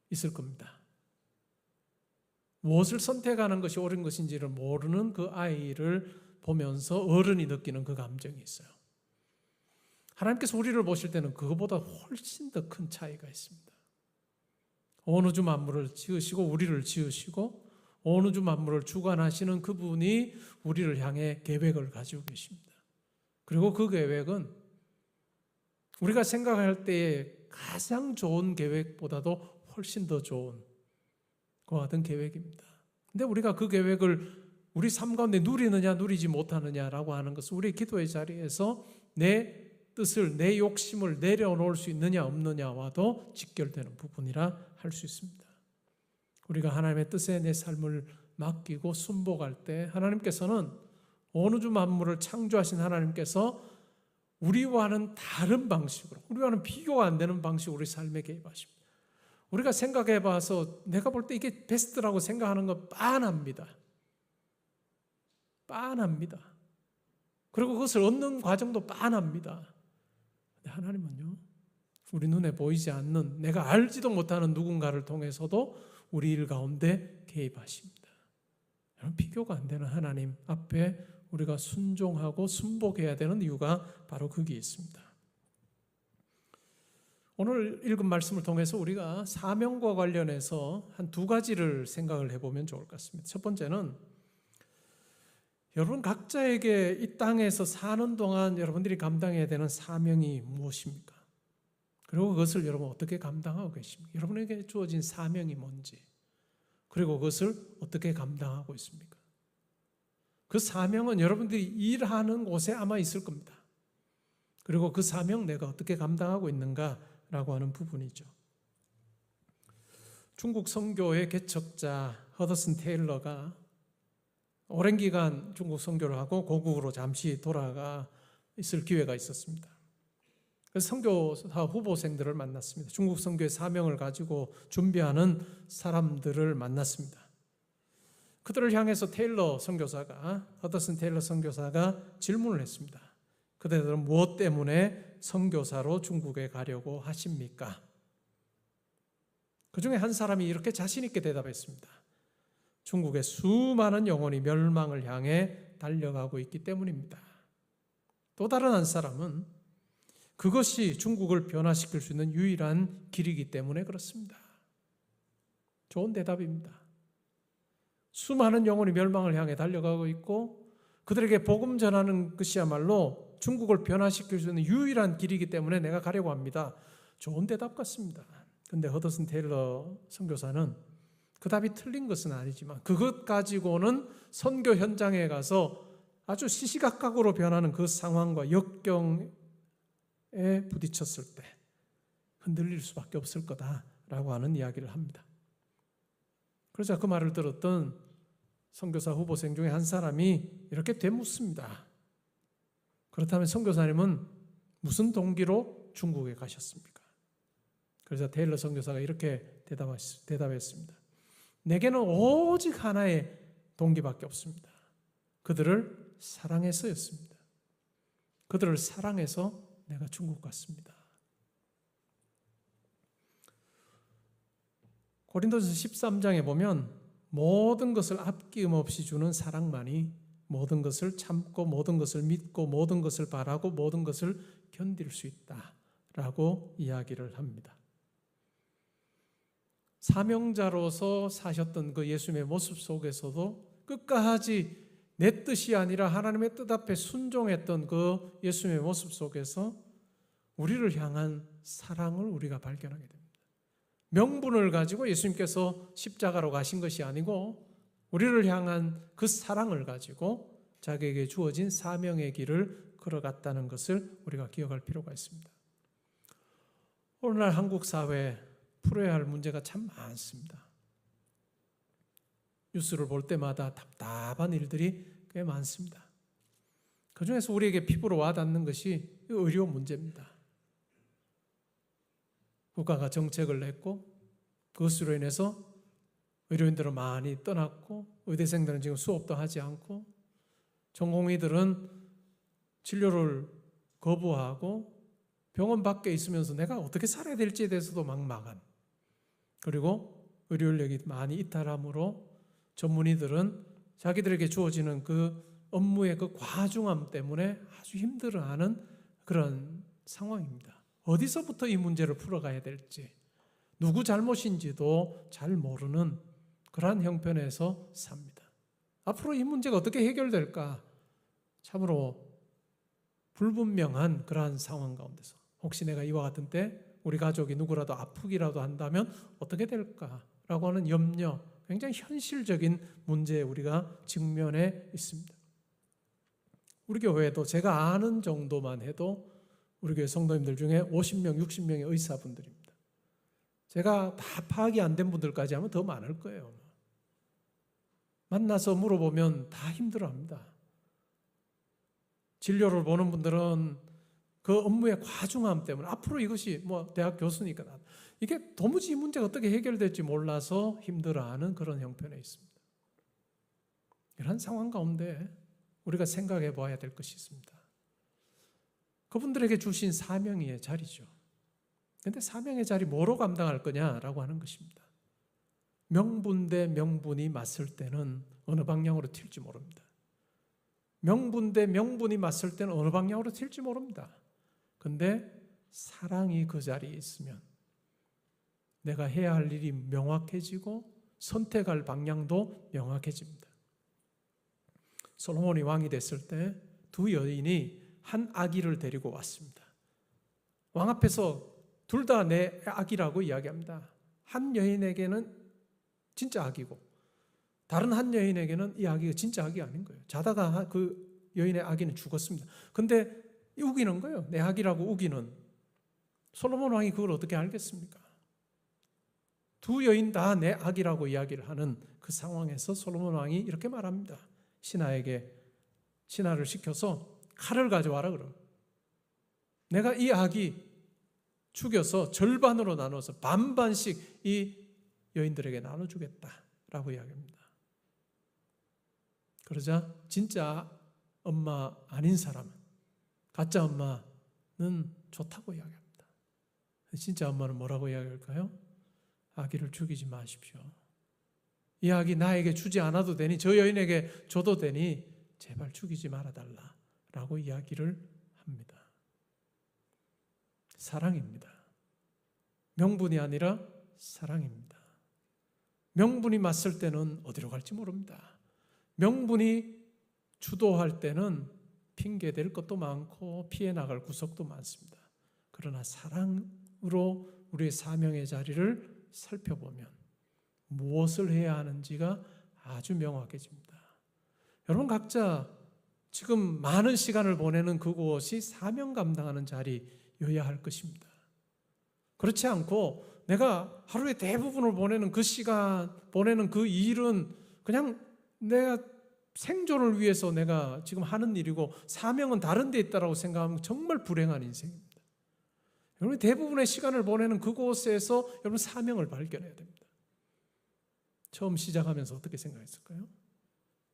있을 겁니다. 무엇을 선택하는 것이 옳은 것인지를 모르는 그 아이를 보면서 어른이 느끼는 그 감정이 있어요. 하나님께서 우리를 보실 때는 그거보다 훨씬 더 큰 차이가 있습니다. 온 우주 만물을 지으시고 우리를 지으시고 온 우주 만물을 주관하시는 그분이 우리를 향해 계획을 가지고 계십니다. 그리고 그 계획은 우리가 생각할 때의 가장 좋은 계획보다도 훨씬 더 좋은 그와 같은 계획입니다. 근데 우리가 그 계획을 우리 삶 가운데 누리느냐 누리지 못하느냐라고 하는 것은 우리 기도의 자리에서 내 뜻을, 내 욕심을 내려놓을 수 있느냐 없느냐와도 직결되는 부분이라 할 수 있습니다. 우리가 하나님의 뜻에 내 삶을 맡기고 순복할 때 하나님께서는 온 우주 만물을 창조하신 하나님께서 우리와는 다른 방식으로, 우리와는 비교가 안 되는 방식으로 우리 삶에 개입하십니다. 우리가 생각해 봐서 내가 볼 때 이게 베스트라고 생각하는 건 빤합니다. 빤합니다. 그리고 그것을 얻는 과정도 빤합니다. 근데 하나님은요, 우리 눈에 보이지 않는, 내가 알지도 못하는 누군가를 통해서도 우리 일 가운데 개입하십니다. 여러분, 비교가 안 되는 하나님 앞에 우리가 순종하고 순복해야 되는 이유가 바로 거기에 있습니다. 오늘 읽은 말씀을 통해서 우리가 사명과 관련해서 한 2가지를 생각을 해보면 좋을 것 같습니다. 첫 번째는 여러분 각자에게 이 땅에서 사는 동안 여러분들이 감당해야 되는 사명이 무엇입니까? 그리고 그것을 여러분 어떻게 감당하고 계십니까? 여러분에게 주어진 사명이 뭔지, 그리고 그것을 어떻게 감당하고 있습니까? 그 사명은 여러분들이 일하는 곳에 아마 있을 겁니다. 그리고 그 사명 내가 어떻게 감당하고 있는가라고 하는 부분이죠. 중국 선교의 개척자 허더슨 테일러가 오랜 기간 중국 선교를 하고 고국으로 잠시 돌아가 있을 기회가 있었습니다. 그래서 선교사 후보생들을 만났습니다. 중국 선교의 사명을 가지고 준비하는 사람들을 만났습니다. 그들을 향해서 허더슨 테일러 선교사가 질문을 했습니다. 그들은 무엇 때문에 선교사로 중국에 가려고 하십니까? 그 중에 한 사람이 이렇게 자신 있게 대답했습니다. 중국의 수많은 영혼이 멸망을 향해 달려가고 있기 때문입니다. 또 다른 한 사람은 그것이 중국을 변화시킬 수 있는 유일한 길이기 때문에 그렇습니다. 좋은 대답입니다. 수많은 영혼이 멸망을 향해 달려가고 있고 그들에게 복음 전하는 것이야말로 중국을 변화시킬 수 있는 유일한 길이기 때문에 내가 가려고 합니다. 좋은 대답 같습니다. 그런데 허더슨 테일러 선교사는 그 답이 틀린 것은 아니지만 그것 가지고는 선교 현장에 가서 아주 시시각각으로 변하는 그 상황과 역경에 부딪혔을 때 흔들릴 수밖에 없을 거다라고 하는 이야기를 합니다. 그러자 그 말을 들었던 선교사 후보생 중에 한 사람이 이렇게 되묻습니다. 그렇다면 선교사님은 무슨 동기로 중국에 가셨습니까? 그래서 테일러 선교사가 이렇게 대답했습니다. 내게는 오직 하나의 동기밖에 없습니다. 그들을 사랑해서였습니다. 그들을 사랑해서 내가 중국 갔습니다. 고린도전서 13장에 보면 모든 것을 아낌없이 주는 사랑만이 모든 것을 참고 모든 것을 믿고 모든 것을 바라고 모든 것을 견딜 수 있다라고 이야기를 합니다. 사명자로서 사셨던 그 예수님의 모습 속에서도 끝까지 내 뜻이 아니라 하나님의 뜻 앞에 순종했던 그 예수님의 모습 속에서 우리를 향한 사랑을 우리가 발견하게 됩니다. 명분을 가지고 예수님께서 십자가로 가신 것이 아니고 우리를 향한 그 사랑을 가지고 자기에게 주어진 사명의 길을 걸어갔다는 것을 우리가 기억할 필요가 있습니다. 오늘날 한국 사회에 풀어야 할 문제가 참 많습니다. 뉴스를 볼 때마다 답답한 일들이 꽤 많습니다. 그중에서 우리에게 피부로 와닿는 것이 의료 문제입니다. 국가가 정책을 냈고 그것으로 인해서 의료인들은 많이 떠났고 의대생들은 지금 수업도 하지 않고 전공의들은 진료를 거부하고 병원 밖에 있으면서 내가 어떻게 살아야 될지에 대해서도 막막한, 그리고 의료 인력이 많이 이탈함으로 전문의들은 자기들에게 주어지는 그 업무의 그 과중함 때문에 아주 힘들어하는 그런 상황입니다. 어디서부터 이 문제를 풀어가야 될지, 누구 잘못인지도 잘 모르는 그러한 형편에서 삽니다. 앞으로 이 문제가 어떻게 해결될까? 참으로 불분명한 그러한 상황 가운데서 혹시 내가 이와 같은 때 우리 가족이 누구라도 아프기라도 한다면 어떻게 될까라고 하는 염려, 굉장히 현실적인 문제에 우리가 직면해 있습니다. 우리 교회도 제가 아는 정도만 해도 우리 교회 성도님들 중에 50명, 60명의 의사분들입니다. 제가 다 파악이 안 된 분들까지 하면 더 많을 거예요. 만나서 물어보면 다 힘들어합니다. 진료를 보는 분들은 그 업무의 과중함 때문에 앞으로 이것이 대학 교수니까 이게 도무지 이 문제가 어떻게 해결될지 몰라서 힘들어하는 그런 형편에 있습니다. 이런 상황 가운데 우리가 생각해 봐야 될 것이 있습니다. 그분들에게 주신 사명의 자리죠. 그런데 사명의 자리 뭐로 감당할 거냐라고 하는 것입니다. 명분 대 명분이 맞설 때는 어느 방향으로 튈지 모릅니다. 명분 대 명분이 맞설 때는 어느 방향으로 튈지 모릅니다. 그런데 사랑이 그 자리에 있으면 내가 해야 할 일이 명확해지고 선택할 방향도 명확해집니다. 솔로몬이 왕이 됐을 때 두 여인이 한 아기를 데리고 왔습니다. 왕 앞에서 둘 다 내 아기라고 이야기합니다. 한 여인에게는 진짜 아기고 다른 한 여인에게는 이 아기가 진짜 아기가 아닌 거예요. 자다가 그 여인의 아기는 죽었습니다. 근데 우기는 거예요. 내 아기라고 우기는. 솔로몬 왕이 그걸 어떻게 알겠습니까? 두 여인 다 내 아기라고 이야기를 하는 그 상황에서 솔로몬 왕이 이렇게 말합니다. 신하를 시켜서 칼을 가져와라 그럼. 내가 이 아기 죽여서 절반으로 나눠서 반반씩 이 여인들에게 나눠주겠다라고 이야기합니다. 그러자 진짜 엄마 아닌 사람은, 가짜 엄마는 좋다고 이야기합니다. 진짜 엄마는 뭐라고 이야기할까요? 아기를 죽이지 마십시오. 이 아기 나에게 주지 않아도 되니, 저 여인에게 줘도 되니 제발 죽이지 말아달라라고 이야기를 합니다. 사랑입니다. 명분이 아니라 사랑입니다. 명분이 맞설 때는 어디로 갈지 모릅니다. 명분이 주도할 때는 핑계댈 것도 많고 피해 나갈 구석도 많습니다. 그러나 사랑으로 우리의 사명의 자리를 살펴보면 무엇을 해야 하는지가 아주 명확해집니다. 여러분 각자 지금 많은 시간을 보내는 그곳이 사명 감당하는 자리여야 할 것입니다. 그렇지 않고 내가 하루의 대부분을 보내는 그 시간, 보내는 그 일은 그냥 내가 생존을 위해서 내가 지금 하는 일이고 사명은 다른 데 있다고 생각하면 정말 불행한 인생입니다. 여러분 대부분의 시간을 보내는 그곳에서 여러분 사명을 발견해야 됩니다. 처음 시작하면서 어떻게 생각했을까요?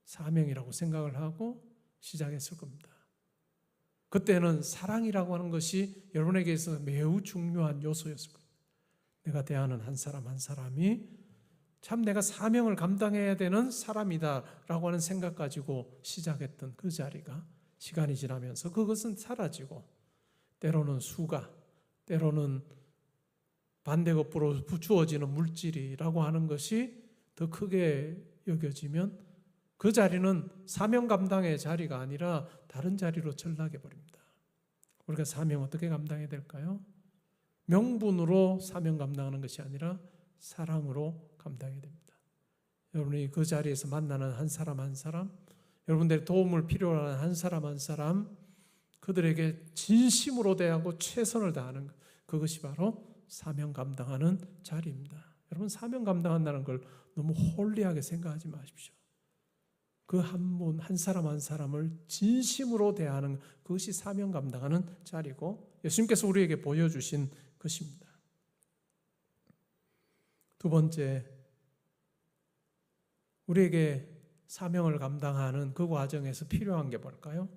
사명이라고 생각을 하고 시작했을 겁니다. 그때는 사랑이라고 하는 것이 여러분에게 있어서 매우 중요한 요소였을 겁니다. 내가 대하는 한 사람 한 사람이 참 내가 사명을 감당해야 되는 사람이다라고 하는 생각 가지고 시작했던 그 자리가 시간이 지나면서 그것은 사라지고 때로는 수가, 때로는 반대급부로 주어지는 물질이라고 하는 것이 더 크게 여겨지면 그 자리는 사명 감당의 자리가 아니라 다른 자리로 전락해 버립니다. 우리가 사명 어떻게 감당해야 될까요? 명분으로 사명 감당하는 것이 아니라 사랑으로 감당해야 됩니다. 여러분이 그 자리에서 만나는 한 사람 한 사람, 여러분들의 도움을 필요로 하는 한 사람 한 사람, 그들에게 진심으로 대하고 최선을 다하는 것, 그것이 바로 사명 감당하는 자리입니다. 여러분 사명 감당한다는 걸 너무 홀리하게 생각하지 마십시오. 그 한 분, 한 사람 한 사람을 진심으로 대하는 그것이 사명 감당하는 자리고 예수님께서 우리에게 보여주신 것입니다. 두 번째, 우리에게 사명을 감당하는 그 과정에서 필요한 게 뭘까요?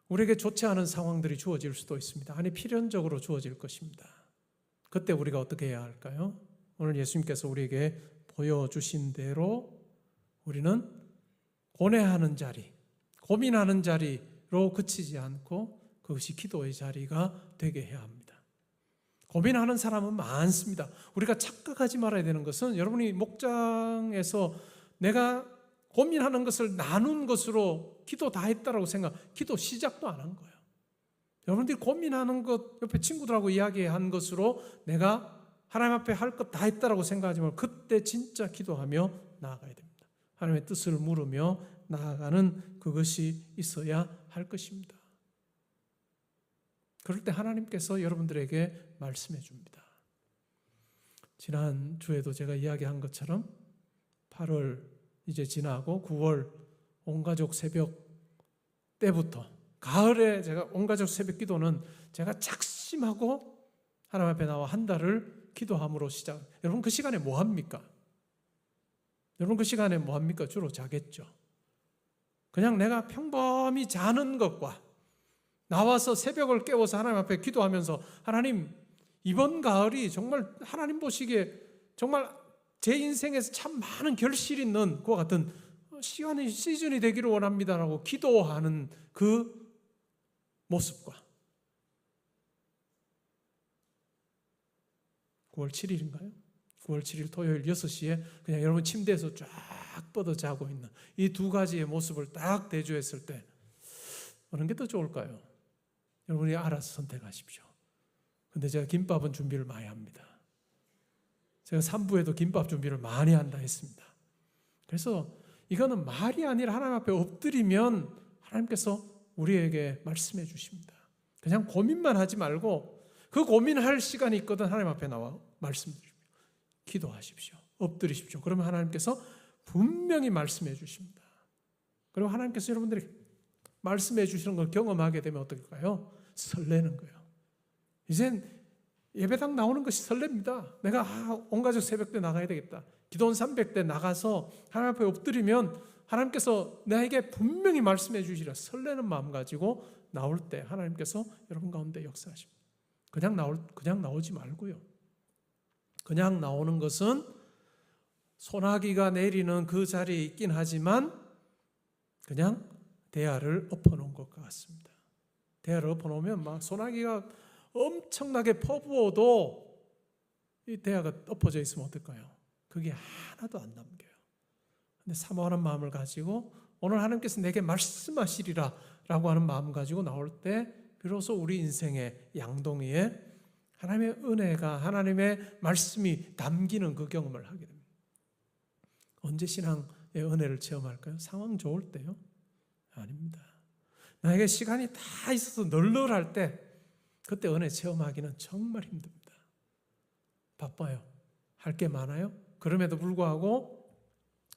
우리에게 좋지 않은 상황들이 주어질 수도 있습니다. 아니 필연적으로 주어질 것입니다. 그때 우리가 어떻게 해야 할까요? 오늘 예수님께서 우리에게 보여주신 대로 우리는 고뇌하는 자리, 고민하는 자리로 그치지 않고 그것이 기도의 자리가 되게 해야 합니다. 고민하는 사람은 많습니다. 우리가 착각하지 말아야 되는 것은 여러분이 목장에서 내가 고민하는 것을 나눈 것으로 기도 다 했다라고 기도 시작도 안 한 거예요. 여러분들이 고민하는 것, 옆에 친구들하고 이야기한 것으로 내가 하나님 앞에 할 것 다 했다라고 생각하지 말고 그때 진짜 기도하며 나아가야 됩니다. 하나님의 뜻을 물으며 나아가는 그것이 있어야 할 것입니다. 그럴 때 하나님께서 여러분들에게 말씀해 줍니다. 지난주에도 제가 이야기한 것처럼 8월 이제 지나고 9월 온가족 새벽 때부터 가을에 제가 온가족 새벽 기도는 제가 작심하고 하나님 앞에 나와 한 달을 기도함으로 시작. 여러분 그 시간에 뭐 합니까? 여러분 그 시간에 뭐 합니까? 주로 자겠죠. 그냥 내가 평범히 자는 것과 나와서 새벽을 깨워서 하나님 앞에 기도하면서 하나님 이번 가을이 정말 하나님 보시기에 정말 제 인생에서 참 많은 결실 있는 그와 같은 시즌이 되기를 원합니다라고 기도하는 그 모습과 9월 7일인가요? 9월 7일 토요일 6시에 그냥 여러분 침대에서 쫙 뻗어 자고 있는 이 두 가지의 모습을 딱 대조했을 때 어느 게 더 좋을까요? 여러분이 알아서 선택하십시오. 근데 제가 김밥은 준비를 많이 합니다. 제가 3부에도 김밥 준비를 많이 한다 했습니다. 그래서 이거는 말이 아니라 하나님 앞에 엎드리면 하나님께서 우리에게 말씀해 주십니다. 그냥 고민만 하지 말고 그 고민할 시간이 있거든 하나님 앞에 나와 말씀드립니다. 기도하십시오. 엎드리십시오. 그러면 하나님께서 분명히 말씀해 주십니다. 그리고 하나님께서 여러분들이 말씀해 주시는 걸 경험하게 되면 어떨까요? 설레는 거예요. 이젠 예배당 나오는 것이 설렙니다. 내가 온 가족 새벽 때 나가야 되겠다. 기도원 300대 나가서 하나님 앞에 엎드리면 하나님께서 나에게 분명히 말씀해 주시리라. 설레는 마음 가지고 나올 때 하나님께서 여러분 가운데 역사하십니다. 그냥 나오지 말고요. 그냥 나오는 것은 소나기가 내리는 그 자리에 있긴 하지만 그냥 대야를 엎어놓은 것 같습니다. 대야를 엎어놓으면 막 소나기가 엄청나게 퍼부어도 이 대야가 엎어져 있으면 어떨까요? 그게 하나도 안 남겨요. 근데 사모하는 마음을 가지고 오늘 하나님께서 내게 말씀하시리라 라고 하는 마음 가지고 나올 때 비로소 우리 인생의 양동이에 하나님의 은혜가, 하나님의 말씀이 담기는 그 경험을 하게 됩니다. 언제 신앙의 은혜를 체험할까요? 상황 좋을 때요? 아닙니다. 나에게 시간이 다 있어서 널널할 때 그때 은혜 체험하기는 정말 힘듭니다. 바빠요. 할 게 많아요. 그럼에도 불구하고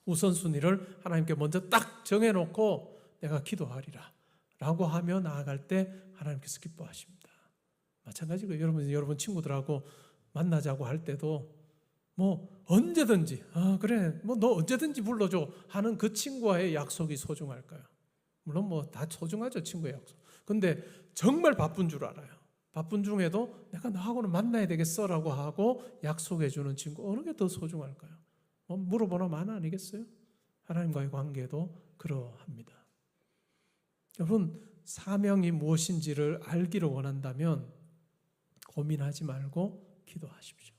우선순위를 하나님께 먼저 딱 정해놓고 내가 기도하리라 라고 하며 나아갈 때 하나님께서 기뻐하십니다. 마찬가지로 여러분 친구들하고 만나자고 할 때도 뭐 언제든지 그래 뭐 너 언제든지 불러줘 하는 그 친구와의 약속이 소중할까요? 물론 뭐 다 소중하죠, 친구의 약속. 근데 정말 바쁜 줄 알아요. 바쁜 중에도 내가 너하고는 만나야 되겠어라고 하고 약속해 주는 친구 어느 게 더 소중할까요? 물어보나 마나 아니겠어요? 하나님과의 관계도 그러합니다. 여러분 사명이 무엇인지를 알기를 원한다면 고민하지 말고 기도하십시오.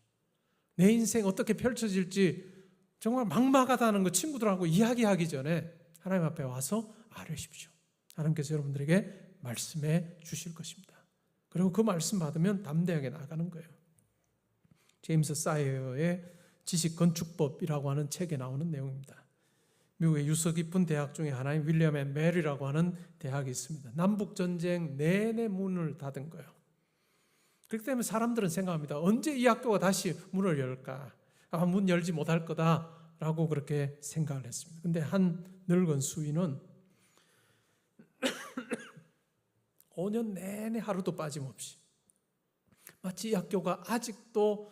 내 인생 어떻게 펼쳐질지 정말 막막하다는 거 친구들하고 이야기하기 전에 하나님 앞에 와서 아뢰십시오. 하나님께서 여러분들에게 말씀해 주실 것입니다. 그리고 그 말씀 받으면 담대하게 나가는 거예요. 제임스 사이어의 지식건축법이라고 하는 책에 나오는 내용입니다. 미국의 유서 깊은 대학 중에 하나인 윌리엄 앤 메리라고 하는 대학이 있습니다. 남북전쟁 내내 문을 닫은 거예요. 그렇기 때문에 사람들은 생각합니다. 언제 이 학교가 다시 문을 열까? 문 열지 못할 거다라고 그렇게 생각을 했습니다. 그런데 한 늙은 수인은 5년 내내 하루도 빠짐없이 마치 이 학교가 아직도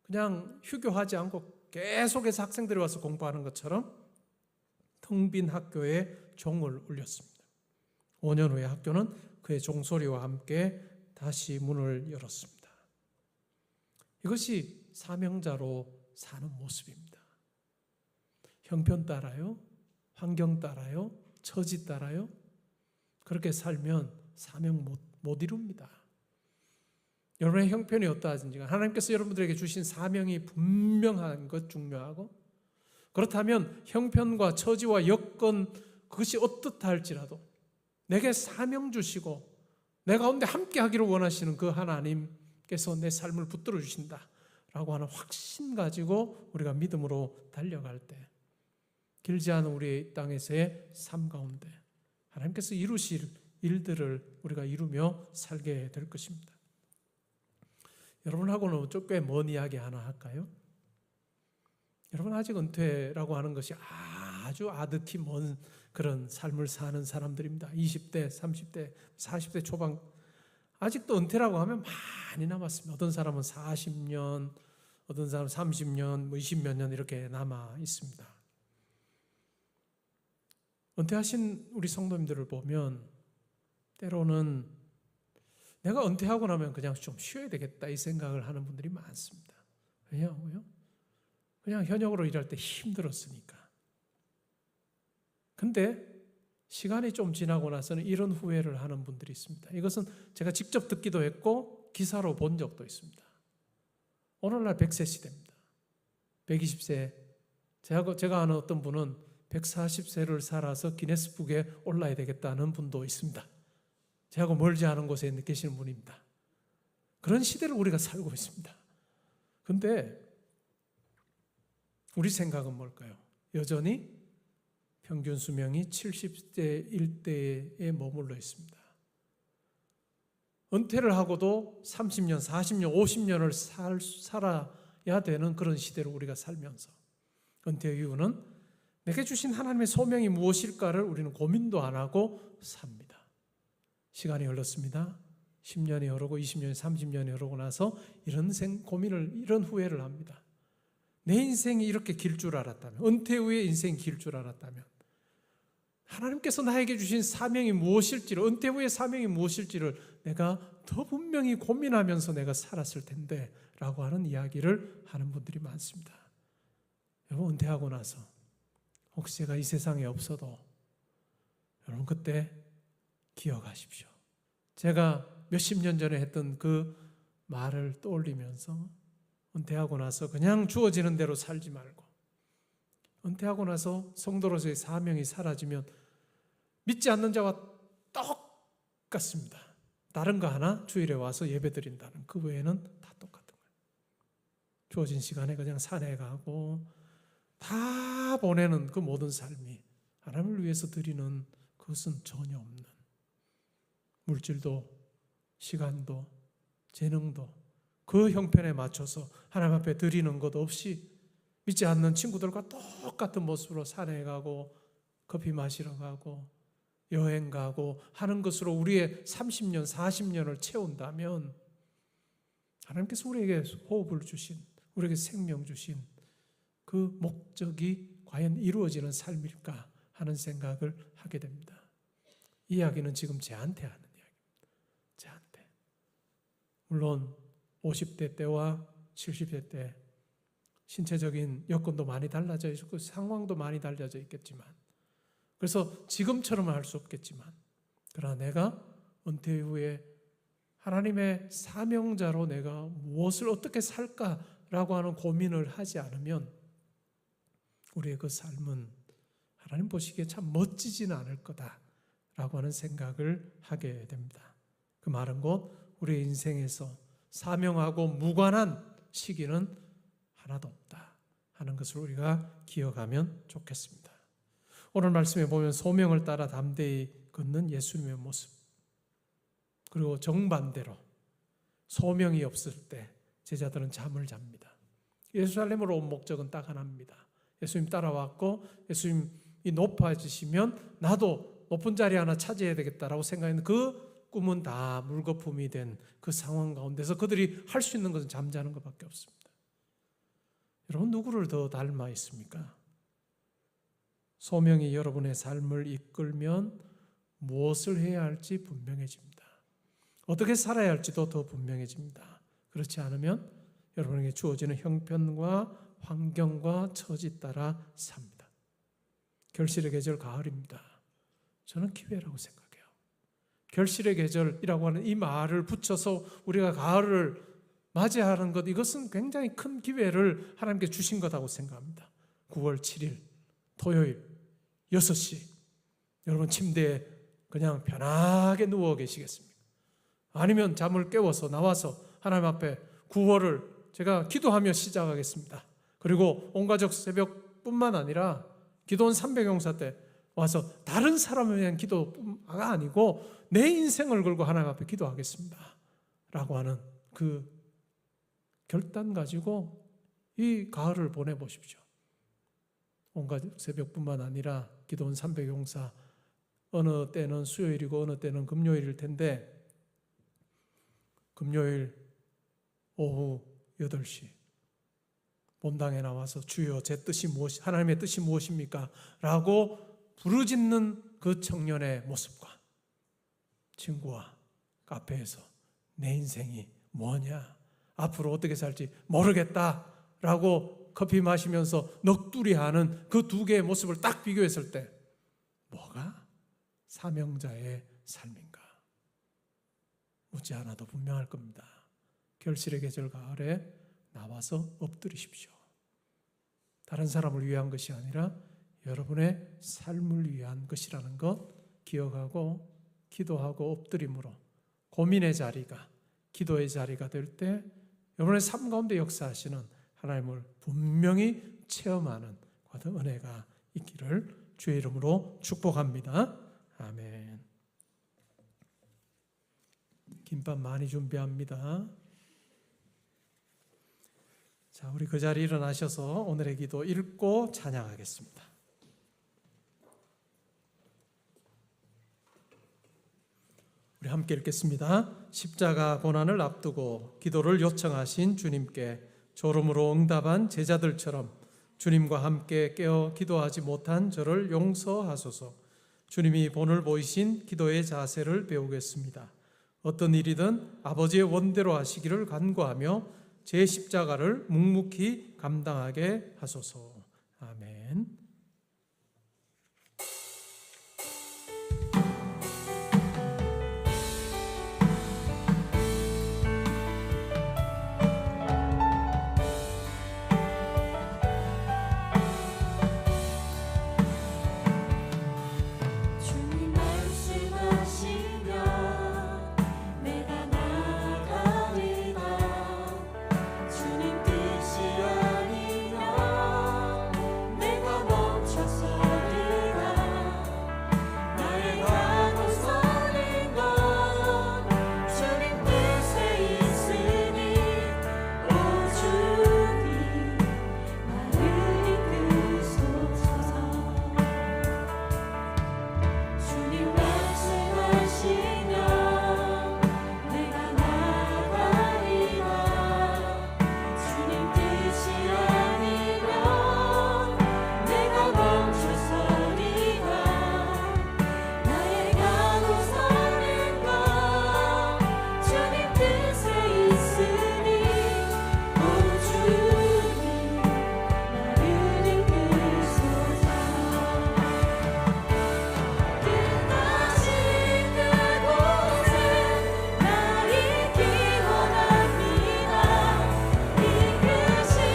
그냥 휴교하지 않고 계속해서 학생들이 와서 공부하는 것처럼 텅 빈 학교에 종을 울렸습니다. 5년 후에 학교는 그의 종소리와 함께 다시 문을 열었습니다. 이것이 사명자로 사는 모습입니다. 형편 따라요? 환경 따라요? 처지 따라요? 그렇게 살면 사명 못 이룹니다. 여러분의 형편이 어떠하든지 하나님께서 여러분들에게 주신 사명이 분명한 것 중요하고 그렇다면 형편과 처지와 여건 그것이 어떻다 할지라도 내게 사명 주시고 내 가운데 함께 하기를 원하시는 그 하나님께서 내 삶을 붙들어 주신다라고 하는 확신 가지고 우리가 믿음으로 달려갈 때 길지 않은 우리의 땅에서의 삶 가운데 하나님께서 이루실 일들을 우리가 이루며 살게 될 것입니다. 여러분하고는 꽤 먼 이야기 하나 할까요? 여러분 아직 은퇴라고 하는 것이 아주 아득히 먼 그런 삶을 사는 사람들입니다. 20대, 30대, 40대 초반 아직도 은퇴라고 하면 많이 남았습니다. 어떤 사람은 40년, 어떤 사람은 30년, 20몇 년 이렇게 남아 있습니다. 은퇴하신 우리 성도님들을 보면 때로는 내가 은퇴하고 나면 그냥 좀 쉬어야 되겠다 이 생각을 하는 분들이 많습니다. 왜냐고요? 그냥 현역으로 일할 때 힘들었으니까. 근데 시간이 좀 지나고 나서는 이런 후회를 하는 분들이 있습니다. 이것은 제가 직접 듣기도 했고 기사로 본 적도 있습니다. 오늘날 100세 시대입니다. 120세, 제가 아는 어떤 분은 140세를 살아서 기네스북에 올라야 되겠다는 분도 있습니다. 저하고 멀지 않은 곳에 계시는 분입니다. 그런 시대를 우리가 살고 있습니다. 그런데 우리 생각은 뭘까요? 여전히 평균 수명이 70대 1대에 머물러 있습니다. 은퇴를 하고도 30년, 40년, 50년을 살아야 살아야 되는 그런 시대로 우리가 살면서 은퇴 이후는 내게 주신 하나님의 소명이 무엇일까를 우리는 고민도 안 하고 삽니다. 시간이 흘렀습니다. 10년이 흐르고 20년이 30년이 흐르고 나서 이런 고민을, 이런 후회를 합니다. 내 인생이 이렇게 길 줄 알았다면, 은퇴 후에 인생이 길 줄 알았다면, 하나님께서 나에게 주신 사명이 무엇일지를, 은퇴 후의 사명이 무엇일지를 내가 더 분명히 고민하면서 내가 살았을 텐데 라고 하는 이야기를 하는 분들이 많습니다. 여러분, 은퇴하고 나서 혹시 제가 이 세상에 없어도 여러분 그때 기억하십시오. 제가 몇십 년 전에 했던 그 말을 떠올리면서 은퇴하고 나서 그냥 주어지는 대로 살지 말고, 은퇴하고 나서 성도로서의 사명이 사라지면 믿지 않는 자와 똑같습니다. 다른 거 하나 주일에 와서 예배 드린다는 그 외에는 다 똑같은 거예요. 주어진 시간에 그냥 산에 가고 다 보내는 그 모든 삶이 하나님을 위해서 드리는 그것은 전혀 없는, 물질도 시간도 재능도 그 형편에 맞춰서 하나님 앞에 드리는 것 없이 믿지 않는 친구들과 똑같은 모습으로 산에 가고 커피 마시러 가고 여행 가고 하는 것으로 우리의 30년, 40년을 채운다면 하나님께서 우리에게 호흡을 주신, 우리에게 생명 주신 그 목적이 과연 이루어지는 삶일까 하는 생각을 하게 됩니다. 이 이야기는 지금 저한테 하는 이야기입니다. 저한테. 물론 50대 때와 70대 때 신체적인 여건도 많이 달라져 있고 상황도 많이 달라져 있겠지만, 그래서 지금처럼은 할 수 없겠지만, 그러나 내가 은퇴 후에 하나님의 사명자로 내가 무엇을 어떻게 살까라고 하는 고민을 하지 않으면 우리의 그 삶은 하나님 보시기에 참 멋지지는 않을 거다라고 하는 생각을 하게 됩니다. 그 말은 곧 우리의 인생에서 사명하고 무관한 시기는 하나도 없다 하는 것을 우리가 기억하면 좋겠습니다. 오늘 말씀에 보면 소명을 따라 담대히 걷는 예수님의 모습, 그리고 정반대로 소명이 없을 때 제자들은 잠을 잡니다. 예루살렘으로 온 목적은 딱 하나입니다. 예수님 따라왔고 예수님이 높아지시면 나도 높은 자리 하나 차지해야 되겠다라고 생각했는데 그 꿈은 다 물거품이 된 그 상황 가운데서 그들이 할 수 있는 것은 잠자는 것밖에 없습니다. 여러분, 누구를 더 닮아 있습니까? 소명이 여러분의 삶을 이끌면 무엇을 해야 할지 분명해집니다. 어떻게 살아야 할지도 더 분명해집니다. 그렇지 않으면 여러분에게 주어지는 형편과 환경과 처지 따라 삽니다. 결실의 계절 가을입니다. 저는 기회라고 생각해요. 결실의 계절이라고 하는 이 말을 붙여서 우리가 가을을 맞이하는 것, 이것은 굉장히 큰 기회를 하나님께 주신 거라고 생각합니다. 9월 7일 토요일 6시 여러분 침대에 그냥 편하게 누워 계시겠습니까? 아니면 잠을 깨워서 나와서 하나님 앞에 9월을 제가 기도하며 시작하겠습니다. 그리고 온 가족 새벽뿐만 아니라 기도원 300용사 때 와서 다른 사람에 대한 기도가 아니고 내 인생을 걸고 하나님 앞에 기도하겠습니다 라고 하는 그 결단 가지고 이 가을을 보내보십시오. 온 가족 새벽뿐만 아니라 기도원 300용사, 어느 때는 수요일이고 어느 때는 금요일일 텐데 금요일 오후 8시 본당에 나와서 주여 제 뜻이 무엇이, 하나님의 뜻이 무엇입니까? 라고 부르짖는 그 청년의 모습과 친구와 카페에서 내 인생이 뭐냐, 앞으로 어떻게 살지 모르겠다 라고 커피 마시면서 넋두리 하는 그 두 개의 모습을 딱 비교했을 때 뭐가 사명자의 삶인가? 묻지 않아도 분명할 겁니다. 결실의 계절 가을에 나와서 엎드리십시오. 다른 사람을 위한 것이 아니라 여러분의 삶을 위한 것이라는 것 기억하고 기도하고 엎드림으로 고민의 자리가 기도의 자리가 될 때 여러분의 삶 가운데 역사하시는 하나님을 분명히 체험하는 그런 은혜가 있기를 주의 이름으로 축복합니다. 아멘. 김밥 많이 준비합니다. 자, 우리 그 자리에 일어나셔서 오늘의 기도 읽고 찬양하겠습니다. 우리 함께 읽겠습니다. 십자가 고난을 앞두고 기도를 요청하신 주님께 졸음으로 응답한 제자들처럼 주님과 함께 깨어 기도하지 못한 저를 용서하소서. 주님이 본을 보이신 기도의 자세를 배우겠습니다. 어떤 일이든 아버지의 원대로 하시기를 간구하며 제 십자가를 묵묵히 감당하게 하소서. 아멘. 주님 말씀하시면 내가 나가리라. 주님 뜻이 아니면 내가 멈춰서리라. 나의 가고 서는 건 주님 뜻에 있으니 오 주님 나를 이끄소서. 주님 말씀하시면 내가 나가리라. 주님 뜻이 아니면 내가 멈춰서리라. 나의 가고 서는 건 주님 뜻에 있으니 오 주님 나를 이끄소서. 뜻하신 그곳에 나 있기 원합니다. 이끄시는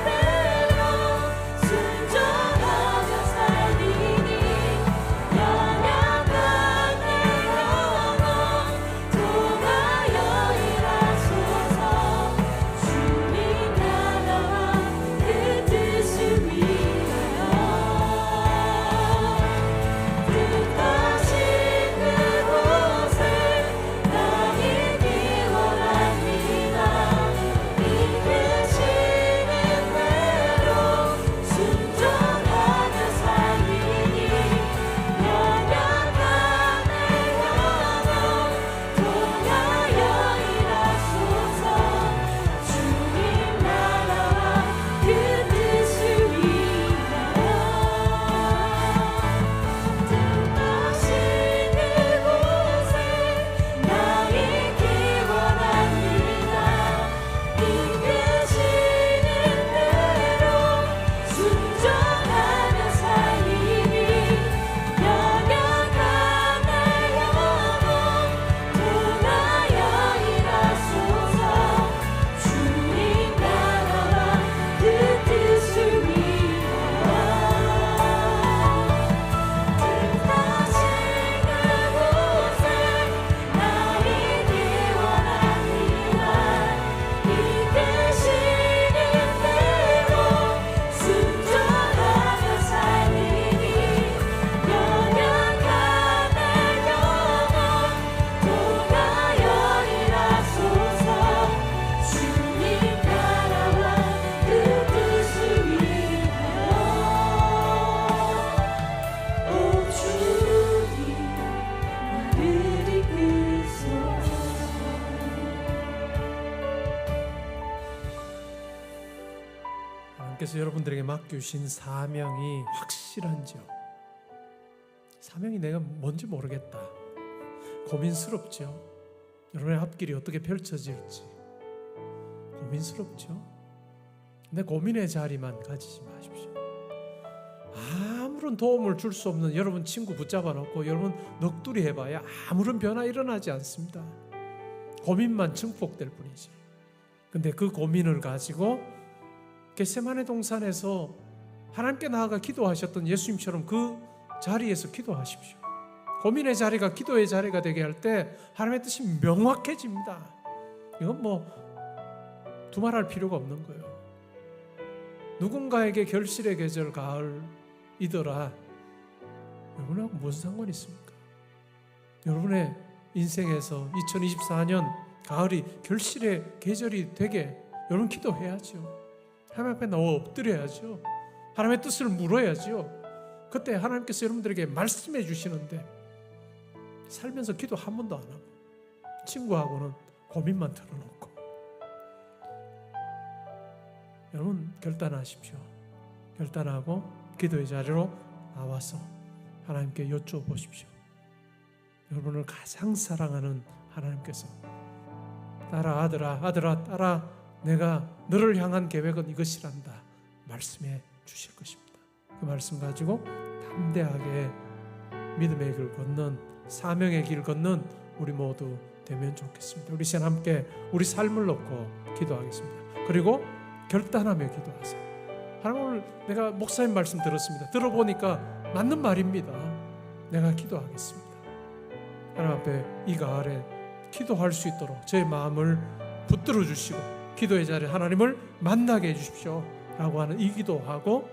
대로 순종하며 살리니 연약한 내 영혼 통하여 일하소서. 주님 나라와 그 뜻을 위하여 뜻하신 그곳에 나 있기 원합니다. 이끄시는 대로 순종하며 살리니 연약한 내 영혼 통하여 일하소서. 주님 나라와 그 뜻을 위하여 뜻하신 그곳에 나 있기 원합니다. 이끄시는 대로 순종하며 살리니 연약한 내 영혼 통하여 일하소서. 주님 나라와 그 뜻을 위하여 뜻하신 그곳에 나 있기 원합니다. 이끄시는 대로 순종하며 살리니 연약한 내 영혼 통하여 일하소서. 주님 나라와 그 뜻을 위하여 오 주님 나를 이끄소서. 하나님께서 여러분들에게 맡겨주신 사명이 확실한지요? 사명이 내가 뭔지 모르겠다. 고민스럽죠? 여러분의 앞길이 어떻게 펼쳐질지 고민스럽죠? 근데 고민의 자리만 가지지 마십시오. 아무런 도움을 줄 수 없는 여러분 친구 붙잡아 놓고 여러분 넋두리 해봐야 아무런 변화 일어나지 않습니다. 고민만 증폭될 뿐이지. 근데 그 고민을 가지고 겟세마네 동산에서 하나님께 나아가 기도하셨던 예수님처럼 그 자리에서 기도하십시오. 고민의 자리가 기도의 자리가 되게 할 때 하나님의 뜻이 명확해집니다. 이건 뭐 두말할 필요가 없는 거예요. 누군가에게 결실의 계절 가을이더라. 여러분하고 무슨 상관이 있습니까? 여러분의 인생에서 2024년 가을이 결실의 계절이 되게 여러분 기도해야죠. 하나님 앞에 나와 엎드려야죠. 하나님의 뜻을 물어야죠. 그때 하나님께서 여러분들에게 말씀해 주시는데 살면서 기도 한 번도 안 하고 친구하고는 고민만 털어놓고. 여러분 결단하십시오. 결단하고 기도의 자리로 나와서 하나님께 여쭤보십시오. 여러분을 가장 사랑하는 하나님께서 딸아 아들아 딸아 내가 너를 향한 계획은 이것이란다 말씀해 주실 것입니다. 그 말씀 가지고 담대하게 믿음의 길 걷는 사명의 길 걷는 우리 모두 되면 좋겠습니다. 우리 시간 함께 우리 삶을 놓고 기도하겠습니다. 그리고 결단하며 기도하세요. 하나님 오늘 내가 목사님 말씀 들었습니다. 들어보니까 맞는 말입니다. 내가 기도하겠습니다. 하나님 앞에 이 가을에 기도할 수 있도록 저의 마음을 붙들어 주시고 기도의 자리에 하나님을 만나게 해주십시오 라고 하는 이 기도하고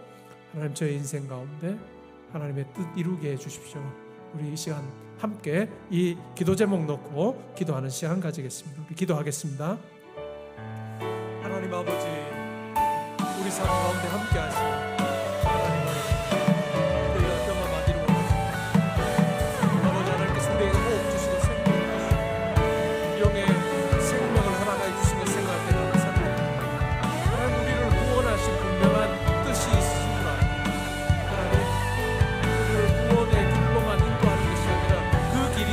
하나님 저의 인생 가운데 하나님의 뜻 이루게 해주십시오. 우리 이 시간 함께 이 기도 제목 놓고 기도하는 시간 가지겠습니다. 우리 기도하겠습니다. 하나님 아버지 우리 삶 가운데 함께 하시고 하나님을 우리가 경험하기를 원합니다. 아버지 하나님께서 우리에게 호흡 주시고 생명 주시고 영의 생명을 허락해 주신 것 생각할 때 감사드립니다. 하나님 우리를 구원하신 분명한 뜻이 있으시구나. 하나님 우리를 구원의 길로만 인도하는 것이 아니라 그 길이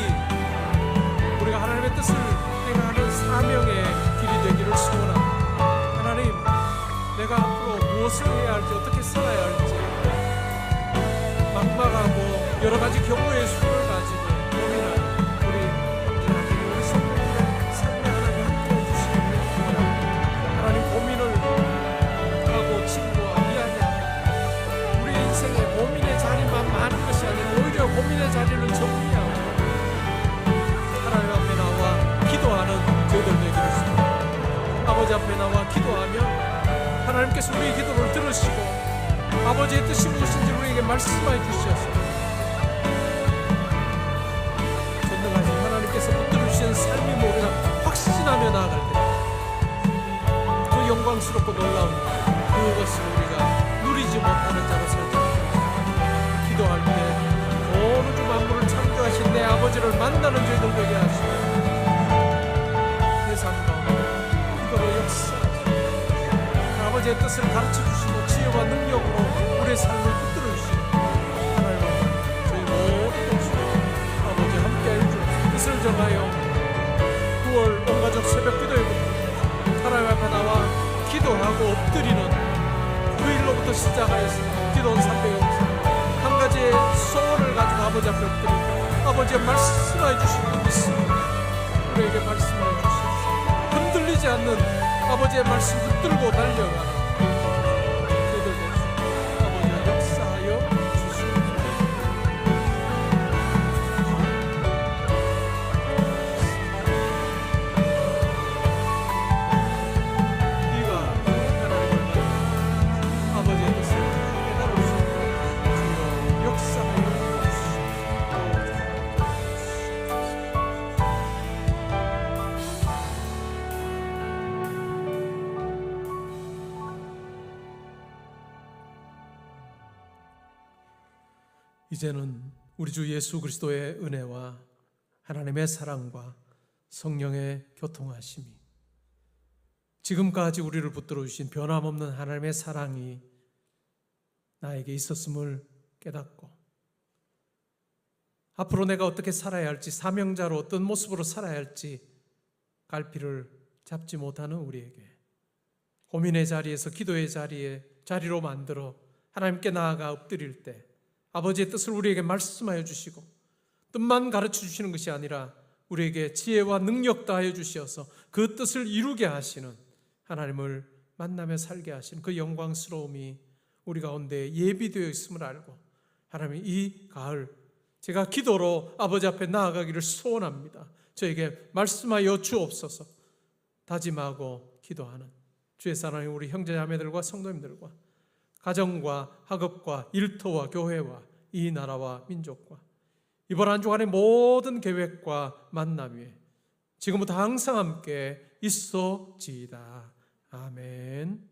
우리가 하나님의 뜻을 행하는 사명의 길이 되기를 소원합니다. 하나님 내가 앞으로 무엇을 해야 할지 어떻게 살아야 할지 막막하고 여러 가지 경우의 수를 가지고 고민하는 우리 형제자매 우리 성도님의 삶에 하나님 함께해 주시기를 원합니다. 하나님 고민을 하고 친구와 이야기하고 우리 인생에 고민의 자리만 많은 것이 아니라 오히려 고민의 자리를 정리하고 하나님 앞에 나와 기도하는 저희들 되기를 소원합니다. 아버지 앞에 나와 기도하며 하나님께서 우리의 기도를 들으시고 아버지의 뜻이 무엇인지 우리에게 말씀해 주셔서 전능하신 하나님께서 붙들어 주시는 삶이 우리가 확신하며 나아갈 때 그 영광스럽고 놀라운 그것을 우리가 누리지 못하는 자로 살지 않습니다. 기도할 때 온 우주 만물을 창조하신 내 아버지를 만나는 저희들 되게 하시고 내 삶 가운데 기도로 역사 아버지의 뜻을 가르쳐주시고 지혜와 능력으로 우리의 삶을 붙들어 주시고 하나님 아버지 저희 모든 것을 아버지 함께 해주옵소서. 뜻을 정하여 9월 온가족 새벽 기도회부터 하나님 앞에 나와 기도하고 엎드리는 그 일로부터 시작하여서 기도 300여 한 가지의 소원을 가지고 아버지 앞에 엎드리고 아버지가 말씀해 주시는 믿습니다. 우리에게 말씀해 주시옵소서. 흔들리지 않는 아버지의 말씀 붙들고 달려가는 저희들 되시고 아버지가 역사하여 주시옵소서. 네가 하나님을 믿어 아버지의 뜻을 깨달을 수 있도록 주여 역사하여 주시옵소서. 이제는 우리 주 예수 그리스도의 은혜와 하나님의 사랑과 성령의 교통하심이 지금까지 우리를 붙들어 주신 변함없는 하나님의 사랑이 나에게 있었음을 깨닫고 앞으로 내가 어떻게 살아야 할지 사명자로 어떤 모습으로 살아야 할지 갈피를 잡지 못하는 우리에게 고민의 자리에서 기도의 자리로 만들어 하나님께 나아가 엎드릴 때 아버지의 뜻을 우리에게 말씀하여 주시고 뜻만 가르쳐 주시는 것이 아니라 우리에게 지혜와 능력 다하여 주시어서 그 뜻을 이루게 하시는 하나님을 만나며 살게 하시는 그 영광스러움이 우리 가운데 예비되어 있음을 알고 하나님 이 가을 제가 기도로 아버지 앞에 나아가기를 소원합니다. 저에게 말씀하여 주옵소서. 다짐하고 기도하는 주의 사랑의 우리 형제자매들과 성도님들과 가정과 학업과 일터와 교회와 이 나라와 민족과 이번 한 주간의 모든 계획과 만남 위에 지금부터 항상 함께 있어지이다. 아멘.